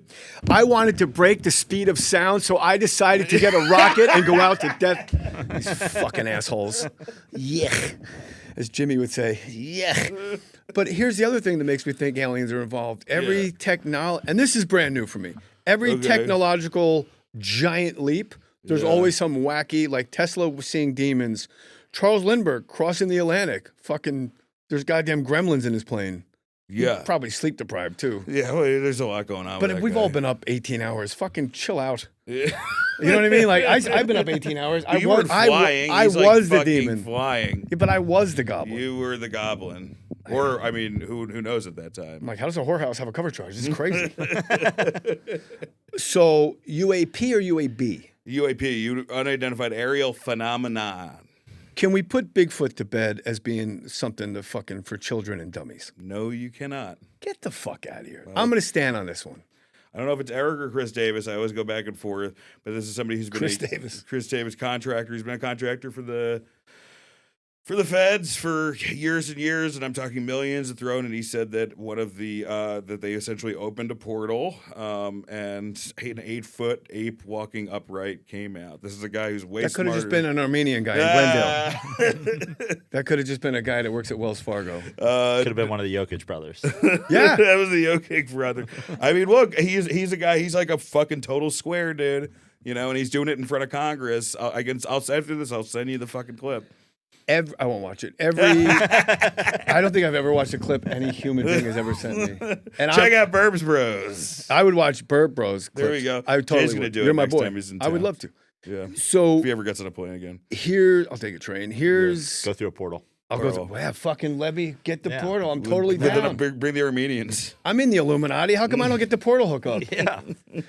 I wanted to break the speed of sound, so I decided to get a rocket and go out to death. These fucking assholes. Yeah. As Jimmy would say, yeah. But here's the other thing that makes me think aliens are involved. Every technology, and this is brand new for me. Every technological giant leap, there's always some wacky, like Tesla was seeing demons. Charles Lindbergh crossing the Atlantic. Fucking, there's goddamn gremlins in his plane. Yeah. He's probably sleep deprived too. Yeah, well, there's a lot going on. But with we've that all guy. been up 18 hours. Fucking chill out. Yeah. You know what I mean? Like I've been up 18 hours. You weren't flying. I He's was like the demon. Flying. Yeah, but I was the goblin. You were the goblin. Or I mean, who knows at that time? I'm like, how does a whorehouse have a cover charge? This is crazy. So UAP or UAB? UAP, unidentified aerial phenomenon. Can we put Bigfoot to bed as being something to fucking for children and dummies? No, you cannot. Get the fuck out of here. I'm going to stand on this one. I don't know if it's Eric or Chris Davis. I always go back and forth, but this is somebody who's been Chris Davis contractor. He's been a contractor for the feds for years and years, and I'm talking millions of thrown. And he said that one of the that they essentially opened a portal, and an 8-foot ape walking upright came out. This is a guy who's way That could have just smarter. been an Armenian guy in Glendale. That could have just been a guy that works at Wells Fargo. Could have been one of the Jokic brothers. Yeah, that was the Jokic brother. I mean, look, he's a guy. He's like a fucking total square dude, you know, and he's doing it in front of Congress. I'll after this, I'll send you the fucking clip. I won't watch it. I don't think I've ever watched a clip any human being has ever sent me. And Check out Burbs Bros. I would watch Burb Bros. Clips. There we go. I totally Jay's gonna would. do it You're my next boy. time he's in I would town. love to. Yeah. So if he ever gets on a plane again, I'll take a train. Here's Go through a portal. I'll go through. Yeah, fucking Levy, get the portal. I'm totally Bring down. the Armenians. I'm in the Illuminati. How come I don't get the portal hookup? Yeah.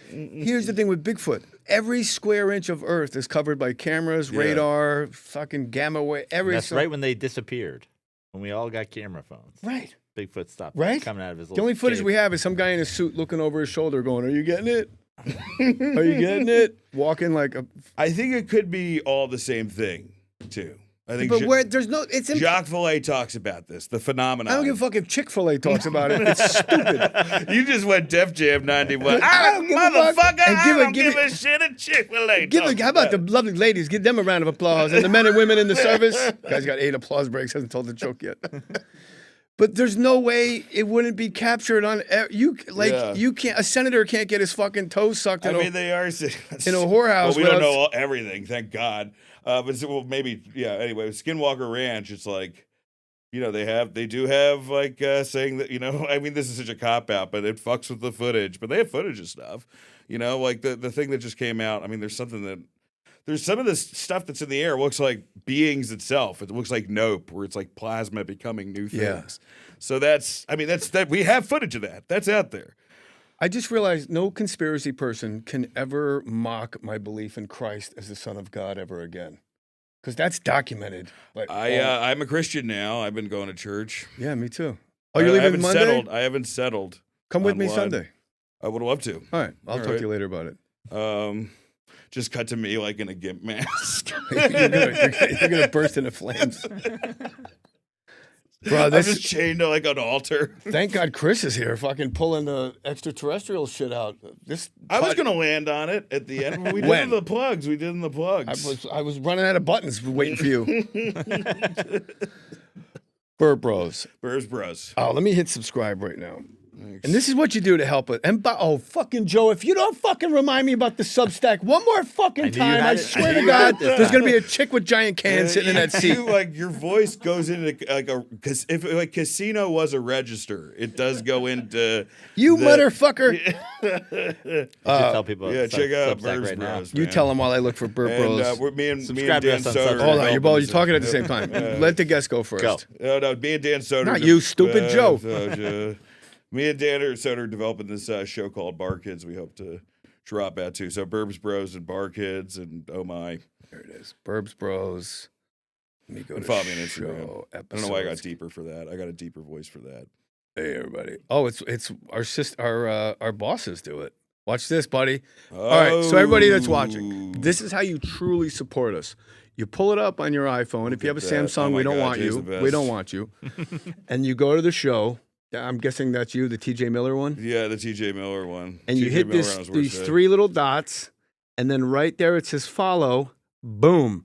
Here's the thing with Bigfoot. Every square inch of Earth is covered by cameras, radar, fucking gamma wave. That's right when they disappeared. When we all got camera phones. Right. Bigfoot stopped Right? coming out of his The only footage we have is some guy in a suit looking over his shoulder going, "Are you getting it? Are you getting it?" Walking like a... I think it could be all the same thing, too. I think But where there's no... It's Jacques Vallée talks about this, the phenomenon. I don't give a fuck if Chick-fil-A talks about it. It's stupid. You just went Def Jam 91. I don't give a fuck. Motherfucker, And I don't give a shit a Chick-fil-A. How about the lovely ladies? Give them a round of applause. And the men and women in the service. Guy's got 8 applause breaks. Hasn't told the joke yet. But there's no way it wouldn't be captured on you. You can't. A senator can't get his fucking toes sucked. I In mean, a, they are in a whorehouse. Well, we don't know everything, thank God. But maybe, yeah. Anyway, with Skinwalker Ranch, it's like, you know, they do have like saying that, you know, I mean, this is such a cop out, but it fucks with the footage. But they have footage of stuff, you know, like the thing that just came out. I mean, there's some of this stuff that's in the air looks like beings itself. It looks like Nope, where it's like plasma becoming new things. Yeah. So that's we have footage of that. That's out there. I just realized no conspiracy person can ever mock my belief in Christ as the Son of God ever again, because that's documented. Like, I'm a Christian now. I've been going to church. Yeah, me too. Oh, you're leaving Monday? I haven't settled. Come with me Sunday. I would love to. All right, I'll talk to you later about it. Just cut to me like in a gimp mask. you're gonna burst into flames. Bro, I'm just chained to like an altar. Thank God Chris is here, fucking pulling the extraterrestrial shit out. I was gonna land on it at the end. We did in the plugs. I was running out of buttons waiting for you. Burb Bros. Burbs Bros. Oh, let me hit subscribe right now. Thanks. And this is what you do to help it. And fucking Joe, if you don't fucking remind me about the Substack one more fucking time, I swear to God, there's gonna be a chick with giant cans sitting in that seat. Your voice goes into because if like casino was a register, it does go into motherfucker. Tell people. Yeah, check out Substack Burbs Bros. You tell them while I look for Burb Bros. Me and Subscribe Dan to us on Soder. Substack. Hold on, you're talking at the same time. Let the guest go first. Go. No, me and Dan Soder. Not you, stupid Joe. Me and Dan Soder are developing this show called Bar Kids. We hope to drop out too. So Burbs Bros and Bar Kids and oh my. There it is. Burbs Bros. Let me go to follow me on Instagram. Episodes. I don't know why I got deeper for that. I got a deeper voice for that. Hey everybody. Oh, it's our bosses do it. Watch this, buddy. Oh. All right, so everybody that's watching, this is how you truly support us. You pull it up on your iPhone. If you have a Samsung, we don't want you. We don't want you. And you go to the show. I'm guessing that's you, the TJ Miller one? Yeah, the TJ Miller one. And you hit these 3 little dots, and then right there it says follow. Boom.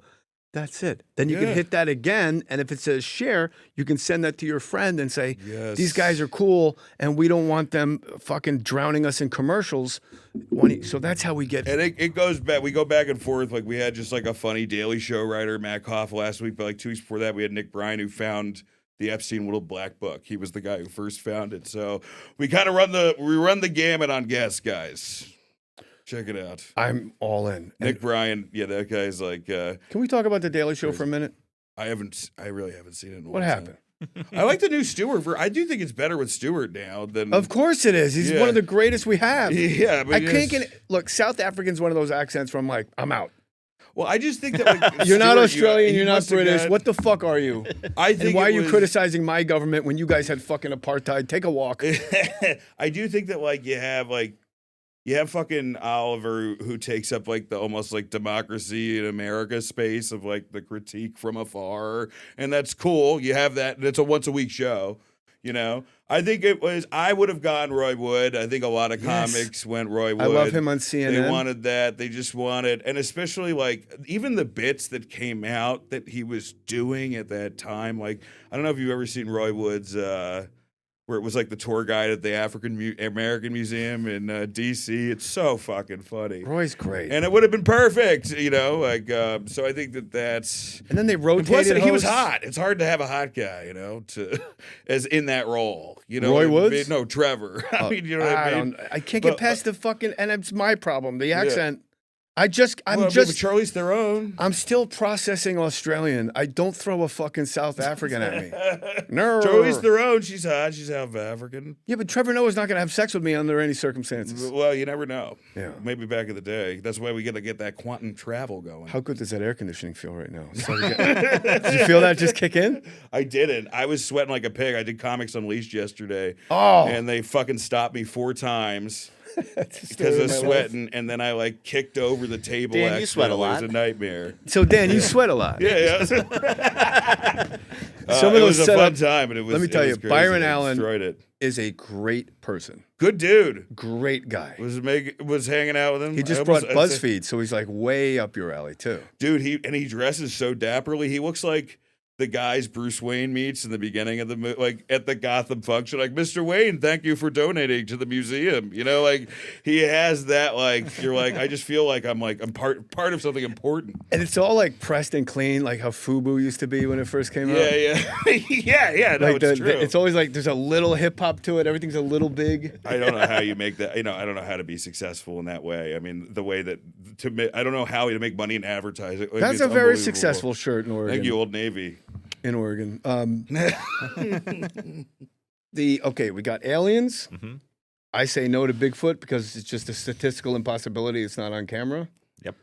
That's it. Then you can hit that again, and if it says share, you can send that to your friend and say, these guys are cool, and we don't want them fucking drowning us in commercials. So that's how we get. And it goes back. We go back and forth. Like we had just like a funny Daily Show writer, Matt Koff, last week, but like 2 weeks before that, we had Nick Bryan, who found the Epstein Little Black Book. He was the guy who first found it. So we kind of run the gamut on guests, guys. Check it out. I'm all in. Nick Bryan, that guy's like. Can we talk about the Daily Show for a minute? I really haven't seen it. What happened? I like the new Stewart. I do think it's better with Stewart now than. Of course it is. He's one of the greatest we have. Yeah, but I can't get. Look, South African's one of those accents where I'm like, I'm out. Well, I just think that like, you're not Australian, you're not British. What the fuck are you? I think. And why are you criticizing my government when you guys had fucking apartheid? Take a walk. I do think that like you have like You have fucking Oliver who takes up like the almost like democracy in America space of like the critique from afar, and that's cool. You have that. It's a once a week show. You know, I think I would have gone Roy Wood. I think a lot of comics went Roy Wood. I love him on CNN. They wanted that. They just wanted, and especially like even the bits that came out that he was doing at that time. Like, I don't know if you've ever seen Roy Wood's, where it was like the tour guide at the American Museum in D.C. It's so fucking funny. Roy's great. And it would have been perfect, you know, like, so I think that's. And then they rotated. Plus, he was hot. It's hard to have a hot guy, you know, as in that role. You know, Roy Woods? No, Trevor. I mean, you know what I mean? I can't get past the fucking, and it's my problem. The accent. I'm just. Charlize Theron. I'm still processing Australian. I don't throw a fucking South African at me. No. Charlize Theron. She's hot. She's South African. Yeah, but Trevor Noah's not going to have sex with me under any circumstances. Well, you never know. Yeah. Maybe back in the day. That's why we got to get that quantum travel going. How good does that air conditioning feel right now? Did you feel that just kick in? I didn't. I was sweating like a pig. I did Comics Unleashed yesterday. Oh. And they fucking stopped me 4 times. Because of sweating, and then I like kicked over the table. Dan, you sweat a lot. It was a nightmare. So Dan, you sweat a lot. Yeah. Some of it those was a fun time, but it was. Let me tell you, crazy. Byron It Allen destroyed it. is a great person. Good dude. Great guy. Was hanging out with him. He just brought BuzzFeed, so he's like way up your alley too. Dude, he dresses so dapperly. He looks like the guys Bruce Wayne meets in the beginning of the movie, like at the Gotham function, like, Mr. Wayne, thank you for donating to the museum. You know, like he has that, like, you're like, I just feel like I'm part of something important. And it's all like pressed and clean, like how FUBU used to be when it first came out. Yeah. No, Like it's true. it's always like there's a little hip hop to it. Everything's a little big. I don't know how you make that. You know, I don't know how to be successful in that way. I mean, the way that I don't know how to make money in advertising. Like, That's it's a very unbelievable. successful shirt in Oregon. Thank you, Old Navy. In Oregon. We got aliens. Mm-hmm. I say no to Bigfoot because it's just a statistical impossibility. It's not on camera. Yep.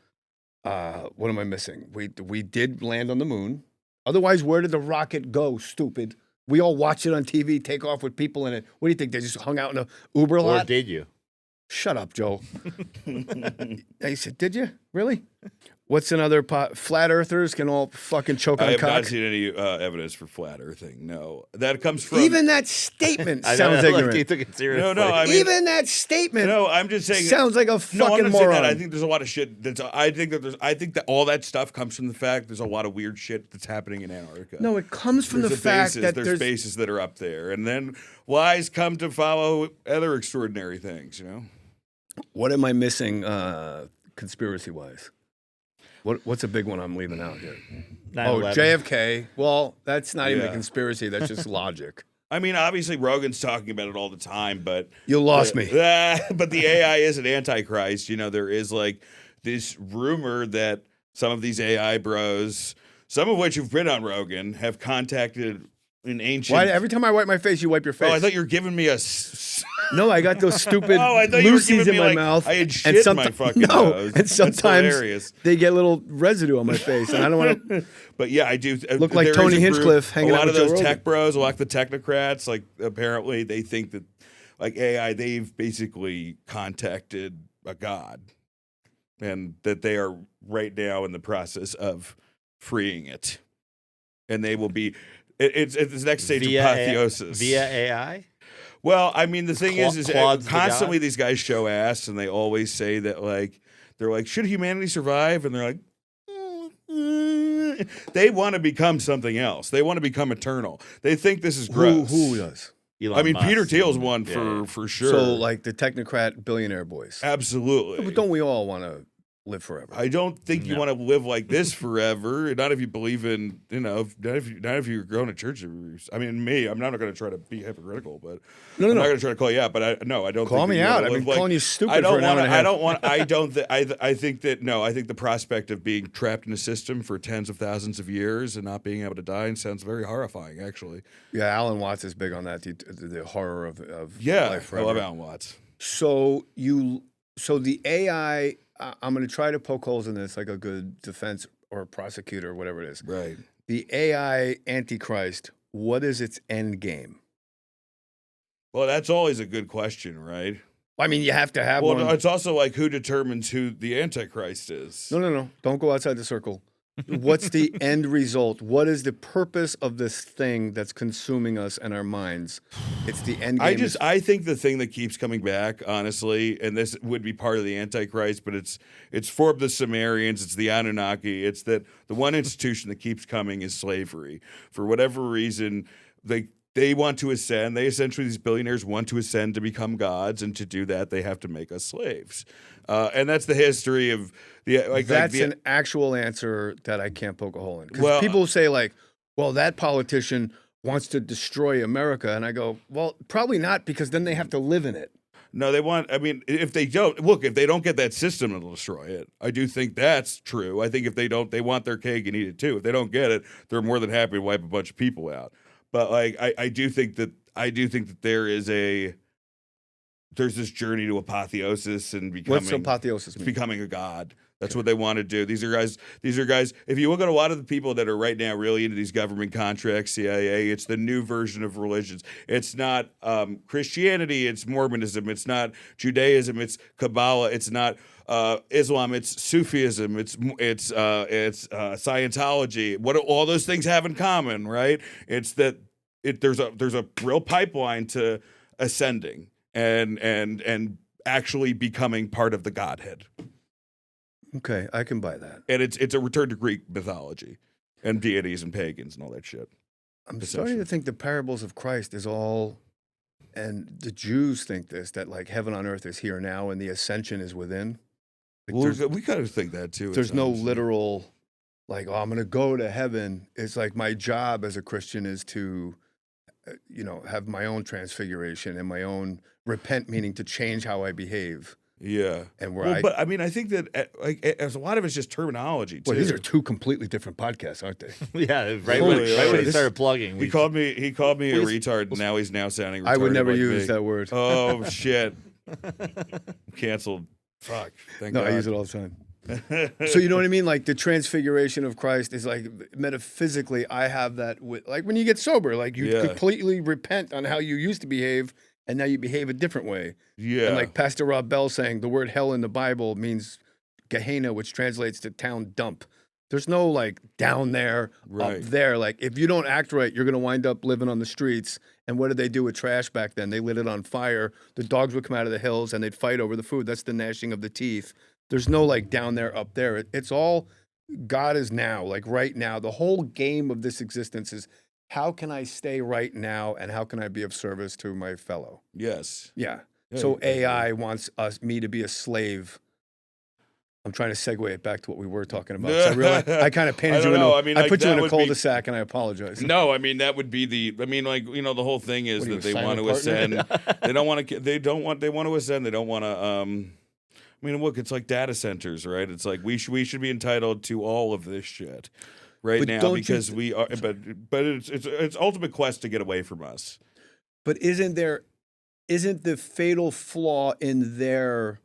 What am I missing? We did land on the moon. Otherwise, where did the rocket go, stupid? We all watch it on TV, take off with people in it. What do you think? They just hung out in a Uber lot? Or did you? Shut up, Joe. He said, did you? Really? What's another flat earthers can all fucking choke on I a have cock? not seen any evidence for flat earthing. No, that comes from Even that statement I sounds know, ignorant. Like, he took it seriously. No, I mean, Even that statement. No, I'm just saying. Sounds like a No, I'm fucking not saying moron. that. I think there's a lot of shit. I think that all that stuff comes from the fact there's a lot of weird shit that's happening in Antarctica. No, it comes from There's the a fact basis, that there's bases that are up there, and then lies come to follow other extraordinary things. You know. What am I missing, conspiracy-wise? What's a big one I'm leaving out here? 9/11. JFK. Well, that's not even a Yeah. conspiracy. That's just logic. I mean, obviously Rogan's talking about it all the time, but You lost me. But the AI is an antichrist. You know, there is like this rumor that some of these AI bros, some of which have been on Rogan, have contacted an ancient. Why? Every time I wipe my face, you wipe your face. Oh, I thought you were giving me a. No, I got those stupid Oh, I thought you were Lucy's giving in me, my like, mouth. I had shit in my fucking no, nose. and That's sometimes hilarious. they get a little residue on my face, and I don't want to. But yeah, I do. Look like there is Tony a group- Hinchcliffe hanging A out lot of with Joe those Rogan. tech bros, a lot of the technocrats, like apparently they think that, like AI, they've basically contacted a god, and that they are right now in the process of freeing it, and they will be. It's the next stage of apotheosis Via AI? Well, I mean, the thing is Claude's the constantly god? these guys show ass, and they always say that, like, they're like, should humanity survive? And they're like, they want to become something else. They want to become eternal. They think this is gross. Who does? Elon I mean, Musk. Peter Thiel's one Yeah. for sure. So, like the technocrat billionaire boys. Absolutely. But don't we all want to live forever? I don't think you No. want to live like this forever. Not if you believe in, not if you're going to church. I mean, me, I'm not going to try to be hypocritical, but No, I'm no. not going to try to call you out. But I don't Call think me that you out. wanna I've been live like- calling you stupid I don't for an hour wanna- and a half. I don't want. I don't. I think that no. I think the prospect of being trapped in a system for tens of thousands of years and not being able to die sounds very horrifying. Actually, Yeah, Alan Watts is big on that. The horror of yeah, life I love forever. Alan Watts. So the AI. I'm going to try to poke holes in this like a good defense or prosecutor or whatever it is. Right. The AI Antichrist. What is its end game? Well, that's always a good question, right? I mean, you have to have Well, one. no, it's also like who determines who the Antichrist is. No. Don't go outside the circle. What's the end result? What is the purpose of this thing that's consuming us and our minds? It's the end game. I think the thing that keeps coming back, honestly, and this would be part of the Antichrist, but it's for the Sumerians, it's the Anunnaki, it's that the one institution that keeps coming is slavery. For whatever reason, they want to ascend. They essentially, these billionaires want to ascend to become gods, and to do that, they have to make us slaves. And that's the history of the. That's an actual answer that I can't poke a hole in. Because Well, people say like, "Well, that politician wants to destroy America," and I go, "Well, probably not, because then they have to live in it." No, they want. I mean, if they don't get that system, it'll destroy it. I do think that's true. I think if they don't, they want their cake and eat it too. If they don't get it, they're more than happy to wipe a bunch of people out. But like, I do think that there's this journey to apotheosis and becoming. What's apotheosis mean? Becoming a god. That's what they want to do. These are guys. If you look at a lot of the people that are right now really into these government contracts, CIA, it's the new version of religions. It's not Christianity. It's Mormonism. It's not Judaism. It's Kabbalah. It's not Islam. It's Sufism. It's Scientology. What do all those things have in common? Right? It's that there's a real pipeline to ascending and actually becoming part of the Godhead. Okay, I can buy that. And it's a return to Greek mythology and deities and pagans and all that shit. I'm starting to think the parables of Christ is all, and the Jews think this, that like heaven on earth is here now and the ascension is within. Like we kind of think that too. There's no literal, like, oh, I'm going to go to heaven. It's like my job as a Christian is to, have my own transfiguration and my own repent, meaning to change how I behave. Yeah, and but I mean, I think that as a lot of it's just terminology too. Well, these are two completely different podcasts, aren't they? Yeah, right when he started plugging, he called me a retard. And now he's sounding retarded. I would never like use me. that word. Oh shit! Canceled. Fuck. Thank God. I use it all the time. So you know what I mean? Like the transfiguration of Christ is like metaphysically, I have that with, like when you get sober, like you completely repent on how you used to behave. And now you behave a different way. Yeah. And like Pastor Rob Bell saying, the word hell in the Bible means Gehenna, which translates to town dump. There's no like down there, up there. Like if you don't act right, you're going to wind up living on the streets. And what did they do with trash back then? They lit it on fire. The dogs would come out of the hills and they'd fight over the food. That's the gnashing of the teeth. There's no like down there, up there. It's all God is now, like right now. The whole game of this existence is, how can I stay right now, and how can I be of service to my fellow? Yes. Yeah. So AI wants me to be a slave. I'm trying to segue it back to what we were talking about. So I realize I kind of painted you in I put you in a cul-de-sac, and I apologize. No, I mean that would be the whole thing is that they want to ascend. They want to ascend. They don't want to. I mean, look, it's like data centers, right? It's like we should be entitled to all of this shit. Right now, because we are, but it's ultimate quest to get away from us. But isn't the fatal flaw in the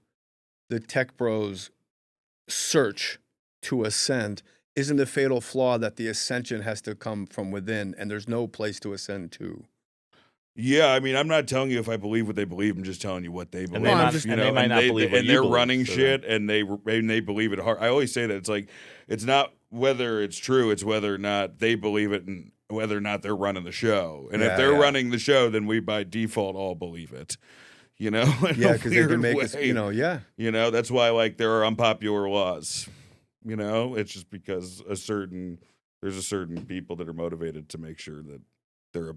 tech bros search to ascend? Isn't the fatal flaw that the ascension has to come from within, and there's no place to ascend to? Yeah, I mean, I'm not telling you if I believe what they believe. I'm just telling you what they believe. They might not believe what you they're believe, running so shit, and they believe it hard. I always say that it's like it's not whether it's true, it's whether or not they believe it, and whether or not they're running the show. And if they're running the show, then we by default all believe it. Yeah, because they can make us. That's why like there are unpopular laws. It's just because there's a certain people that are motivated to make sure that they're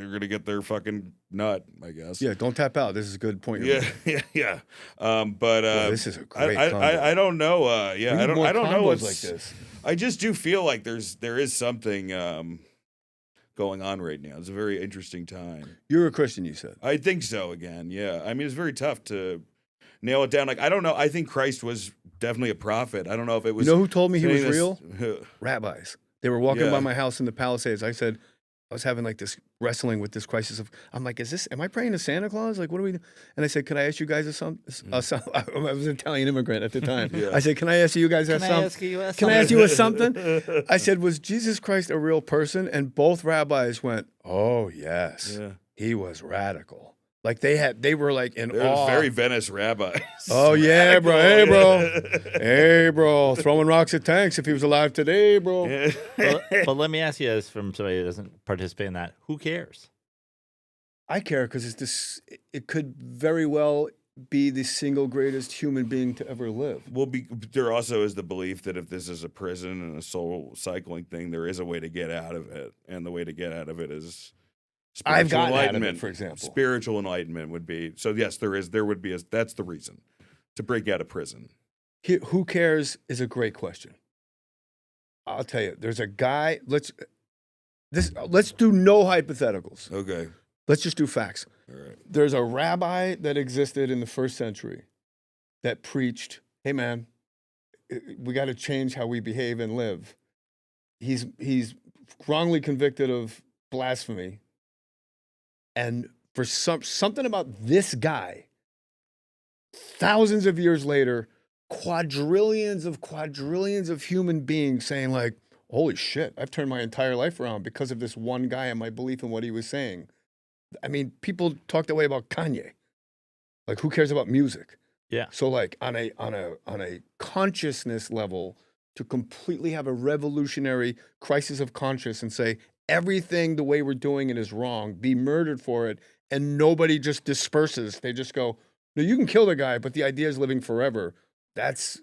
going to get their fucking nut, I guess. Yeah, don't tap out. This is a good point. Yeah. But this is a great combo. I don't know. I don't know what's like this. I just do feel like there is something going on right now. It's a very interesting time. You're a Christian, you said. I think so. Again, yeah. I mean, it's very tough to nail it down. Like I don't know. I think Christ was definitely a prophet. I don't know if it was. You know who told me he was real? Rabbis. They were walking by my house in the Palisades. I said, I was having like this wrestling with this crisis of, I'm like, am I praying to Santa Claus? Like, what do we do? And I said, could I ask you guys I was an Italian immigrant at the time. I said, can I ask you guys something? Can I ask you something? I said, was Jesus Christ a real person? And both rabbis went, oh, yes. Yeah. He was radical. Like they were like in They're awe. very Venice rabbis. Oh yeah, bro. Hey, bro. Hey, bro. Throwing rocks at tanks if he was alive today, bro. But let me ask you, as from somebody who doesn't participate in that, who cares? I care because it's this. It could very well be the single greatest human being to ever live. Well, there also is the belief that if this is a prison and a soul cycling thing, there is a way to get out of it, and the way to get out of it is I've spiritual gotten out of enlightenment. it, for example. Spiritual enlightenment would be so. Yes, there would be. That's the reason to break out of prison. Who cares is a great question. I'll tell you. There's a guy. Let's do no hypotheticals. Okay. Let's just do facts. All right. There's a rabbi that existed in the first century that preached, hey man, we got to change how we behave and live. He's wrongly convicted of blasphemy. And for something about this guy, thousands of years later, quadrillions of human beings saying like, holy shit, I've turned my entire life around because of this one guy and my belief in what he was saying. I mean, people talk that way about Kanye. Like, who cares about music? Yeah. So, like, on a consciousness level, to completely have a revolutionary crisis of conscience and say everything the way we're doing it is wrong, be murdered for it, and nobody just disperses. They just go, no, you can kill the guy, but the idea is living forever. That's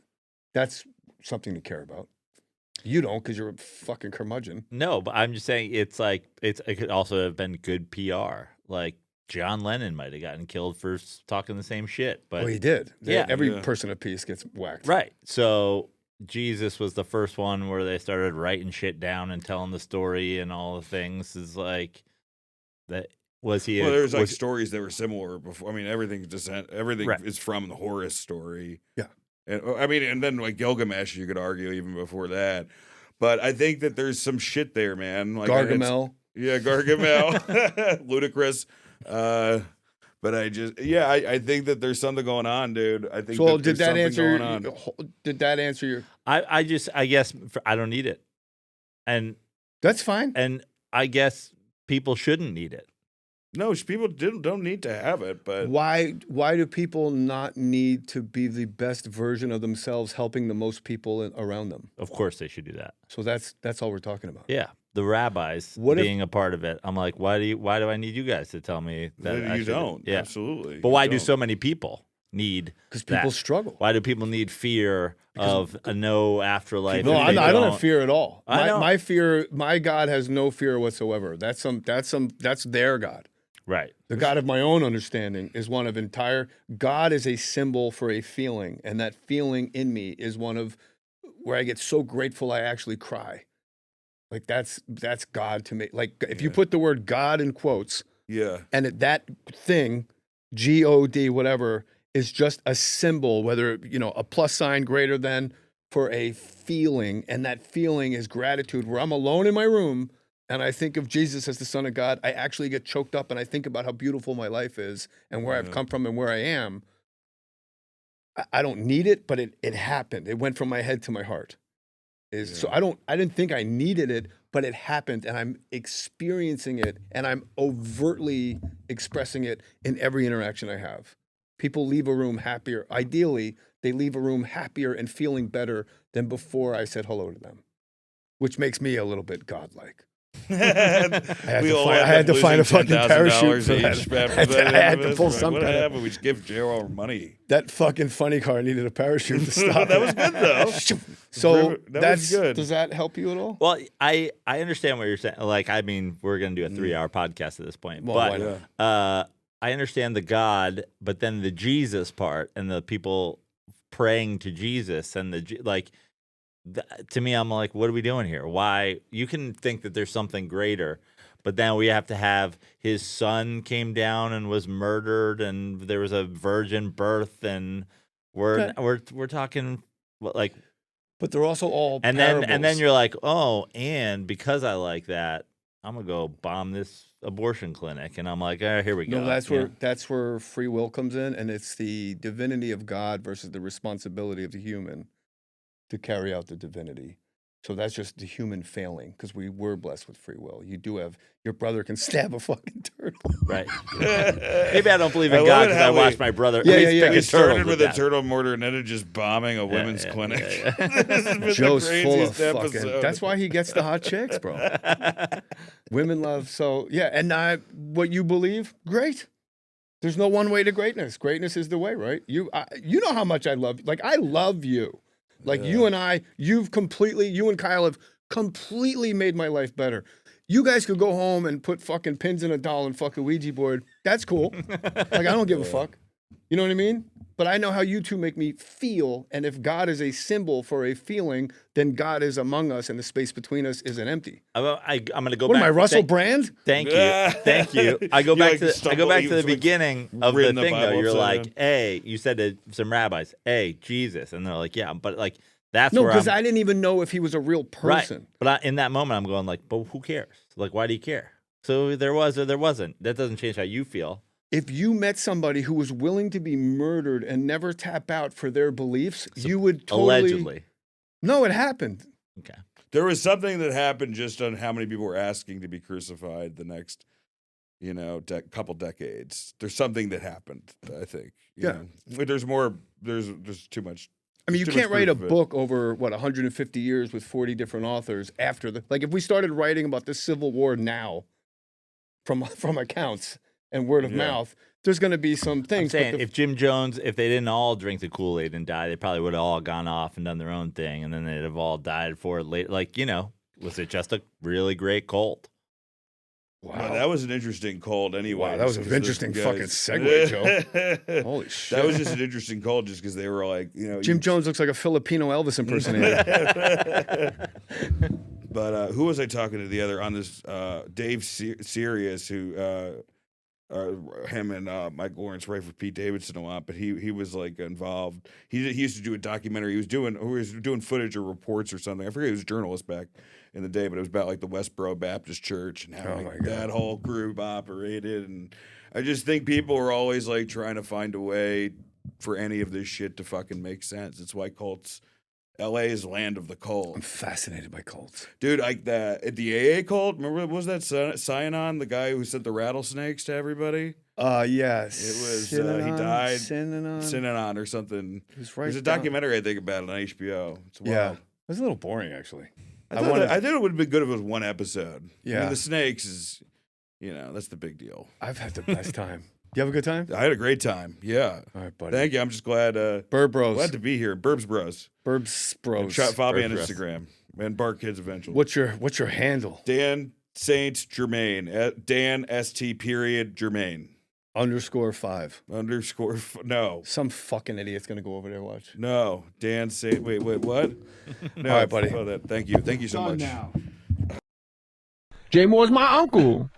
something to care about. You don't, because you're a fucking curmudgeon. No, but I'm just saying it could also have been good PR. Like John Lennon might have gotten killed for talking the same shit. But Well, he did. Yeah. Every person of peace gets whacked. Right. So Jesus was the first one where they started writing shit down and telling the story and all the things. Is like that. Was he? Well, there's like stories that were similar before. I mean, everything Right. is from the Horus story. Yeah. And I mean, and then like Gilgamesh, you could argue even before that. But I think that there's some shit there, man. Like Gargamel. Yeah, Gargamel. Ludicrous. But I think that there's something going on, dude. I think So that did there's that something answer? going on. Did that answer your? I guess I don't need it, and That's fine. and I guess people shouldn't need it. No, people don't need to have it, but Why do people not need to be the best version of themselves, helping the most people around them? Of course, they should do that. So that's all we're talking about. Yeah, the rabbis What if- being a part of it. I'm like, why do I need you guys to tell me that? No, I you should- don't. Yeah, Absolutely. But You why do don't. so many people need? Because people that? struggle. Why do people need fear of a no afterlife? No, if I they don't have fear at all. I know. My fear, my God has no fear whatsoever. That's their God. Right. The God of my own understanding is one of entire. God is a symbol for a feeling, and that feeling in me is one of where I get so grateful I actually cry. Like that's God to me. Like if you put the word God in quotes, Yeah. and that thing, God, whatever, is just a symbol, whether a plus sign greater than for a feeling, and that feeling is gratitude. Where I'm alone in my room. And I think of Jesus as the Son of God, I actually get choked up and I think about how beautiful my life is and where I've come from and where I am. I don't need it, but it happened. It went from my head to my heart. So I didn't think I needed it, but it happened and I'm experiencing it and I'm overtly expressing it in every interaction I have. People leave a room happier. Ideally, they leave a room happier and feeling better than before I said hello to them, which makes me a little bit godlike. I had to find a fucking parachute for that. I had to pull some What kind happened? of. We just give Gerald our money. That fucking funny car needed a parachute to stop. That was good though. So That was good. Does that help you at all? Well, I understand what you're saying. Like, I mean, we're going to do a 3-hour podcast at this point. Well, why but not? I understand the God, but then the Jesus part and the people praying to Jesus and to me, I'm like, what are we doing here? Why? You can think that there's something greater, but then we have to have his son came down and was murdered, and there was a virgin birth, and we're talking like. But they're also all And parables. then you're like, oh, and because I like that, I'm gonna go bomb this abortion clinic, and I'm like, here we go. No, that's where free will comes in, and it's the divinity of God versus the responsibility of the human to carry out the divinity. So that's just the human failing because we were blessed with free will. You do have your brother can stab a fucking turtle. Right. Maybe I don't believe in God because I watched my brother. We started with a turtle mortar and ended just bombing a women's clinic. This has been Joe's the full of craziest episode. fucking. That's why he gets the hot chicks, bro. Women love so yeah, and what you believe, great. There's no one way to greatness. Greatness is the way, right? You know how much I love. Like I love you. Like you and you and Kyle have completely made my life better. You guys could go home and put fucking pins in a doll and fuck a Ouija board. That's cool. Like I don't give a fuck. You know what I mean? But I know how you two make me feel. And if God is a symbol for a feeling, then God is among us and the space between us isn't empty. I'm going to go What back. am I, Russell Brand? Thank you. Thank you. I go back to the beginning of the thing, though. You're like, hey, you said to some rabbis, hey, Jesus. And they're like, yeah. But like, that's no, where because I didn't even know if he was a real person. Right. But in that moment, I'm going like, but who cares? Like, why do you care? So there was or there wasn't. That doesn't change how you feel. If you met somebody who was willing to be murdered and never tap out for their beliefs, you would totally... Allegedly. No, it happened. Okay. There was something that happened just on how many people were asking to be crucified the next, couple decades. There's something that happened, I think. You know. There's more, there's too much. I mean, you can't write a book over, 150 years with 40 different authors after the... Like, if we started writing about the Civil War now from accounts... and word of mouth, there's going to be some things. I'm saying, if Jim Jones, if they didn't all drink the Kool-Aid and die, they probably would have all gone off and done their own thing, and then they'd have all died for it later. Like, was it just a really great cult? Wow. Well, that was an interesting cult anyway. Wow, that was an interesting fucking segue, Joe. Holy shit. That was just an interesting cult just because they were like, Jim Jones looks like a Filipino Elvis impersonator. But who was I talking to the other on this? Dave Sirius, who... him and Mike Lawrence write for Pete Davidson a lot, but he was like involved. He used to do a documentary. He was doing footage or reports or something. I forget. He was a journalist back in the day, but it was about like the Westboro Baptist Church and how that whole group operated. And I just think people are always like trying to find a way for any of this shit to fucking make sense. It's why cults. LA is land of the cult. I'm fascinated by cults. Dude, like the AA cult, remember, what was that Sionon, the guy who sent the rattlesnakes to everybody? Yes. It was, he died. Synanon or something. There's a documentary, I think, about it on HBO. It's wild. Yeah. It was a little boring, actually. I thought it would have been good if it was one episode. Yeah. I mean, the snakes is, that's the big deal. I've had the best time. You have a good time? I had a great time. Yeah. All right, buddy. Thank you. I'm just glad. Burb Bros. Glad to be here. Burbs Bros. Burbs Bros. Follow me on Instagram. And Bart Kids eventually. What's your handle? Dan Saint Germain. Dan ST period Germain. _5. No. Some fucking idiot's gonna go over there. Watch. No. Dan Saint. Wait. What? No. All right, buddy. Thank you. Thank you so much. Jay Mohr's my uncle.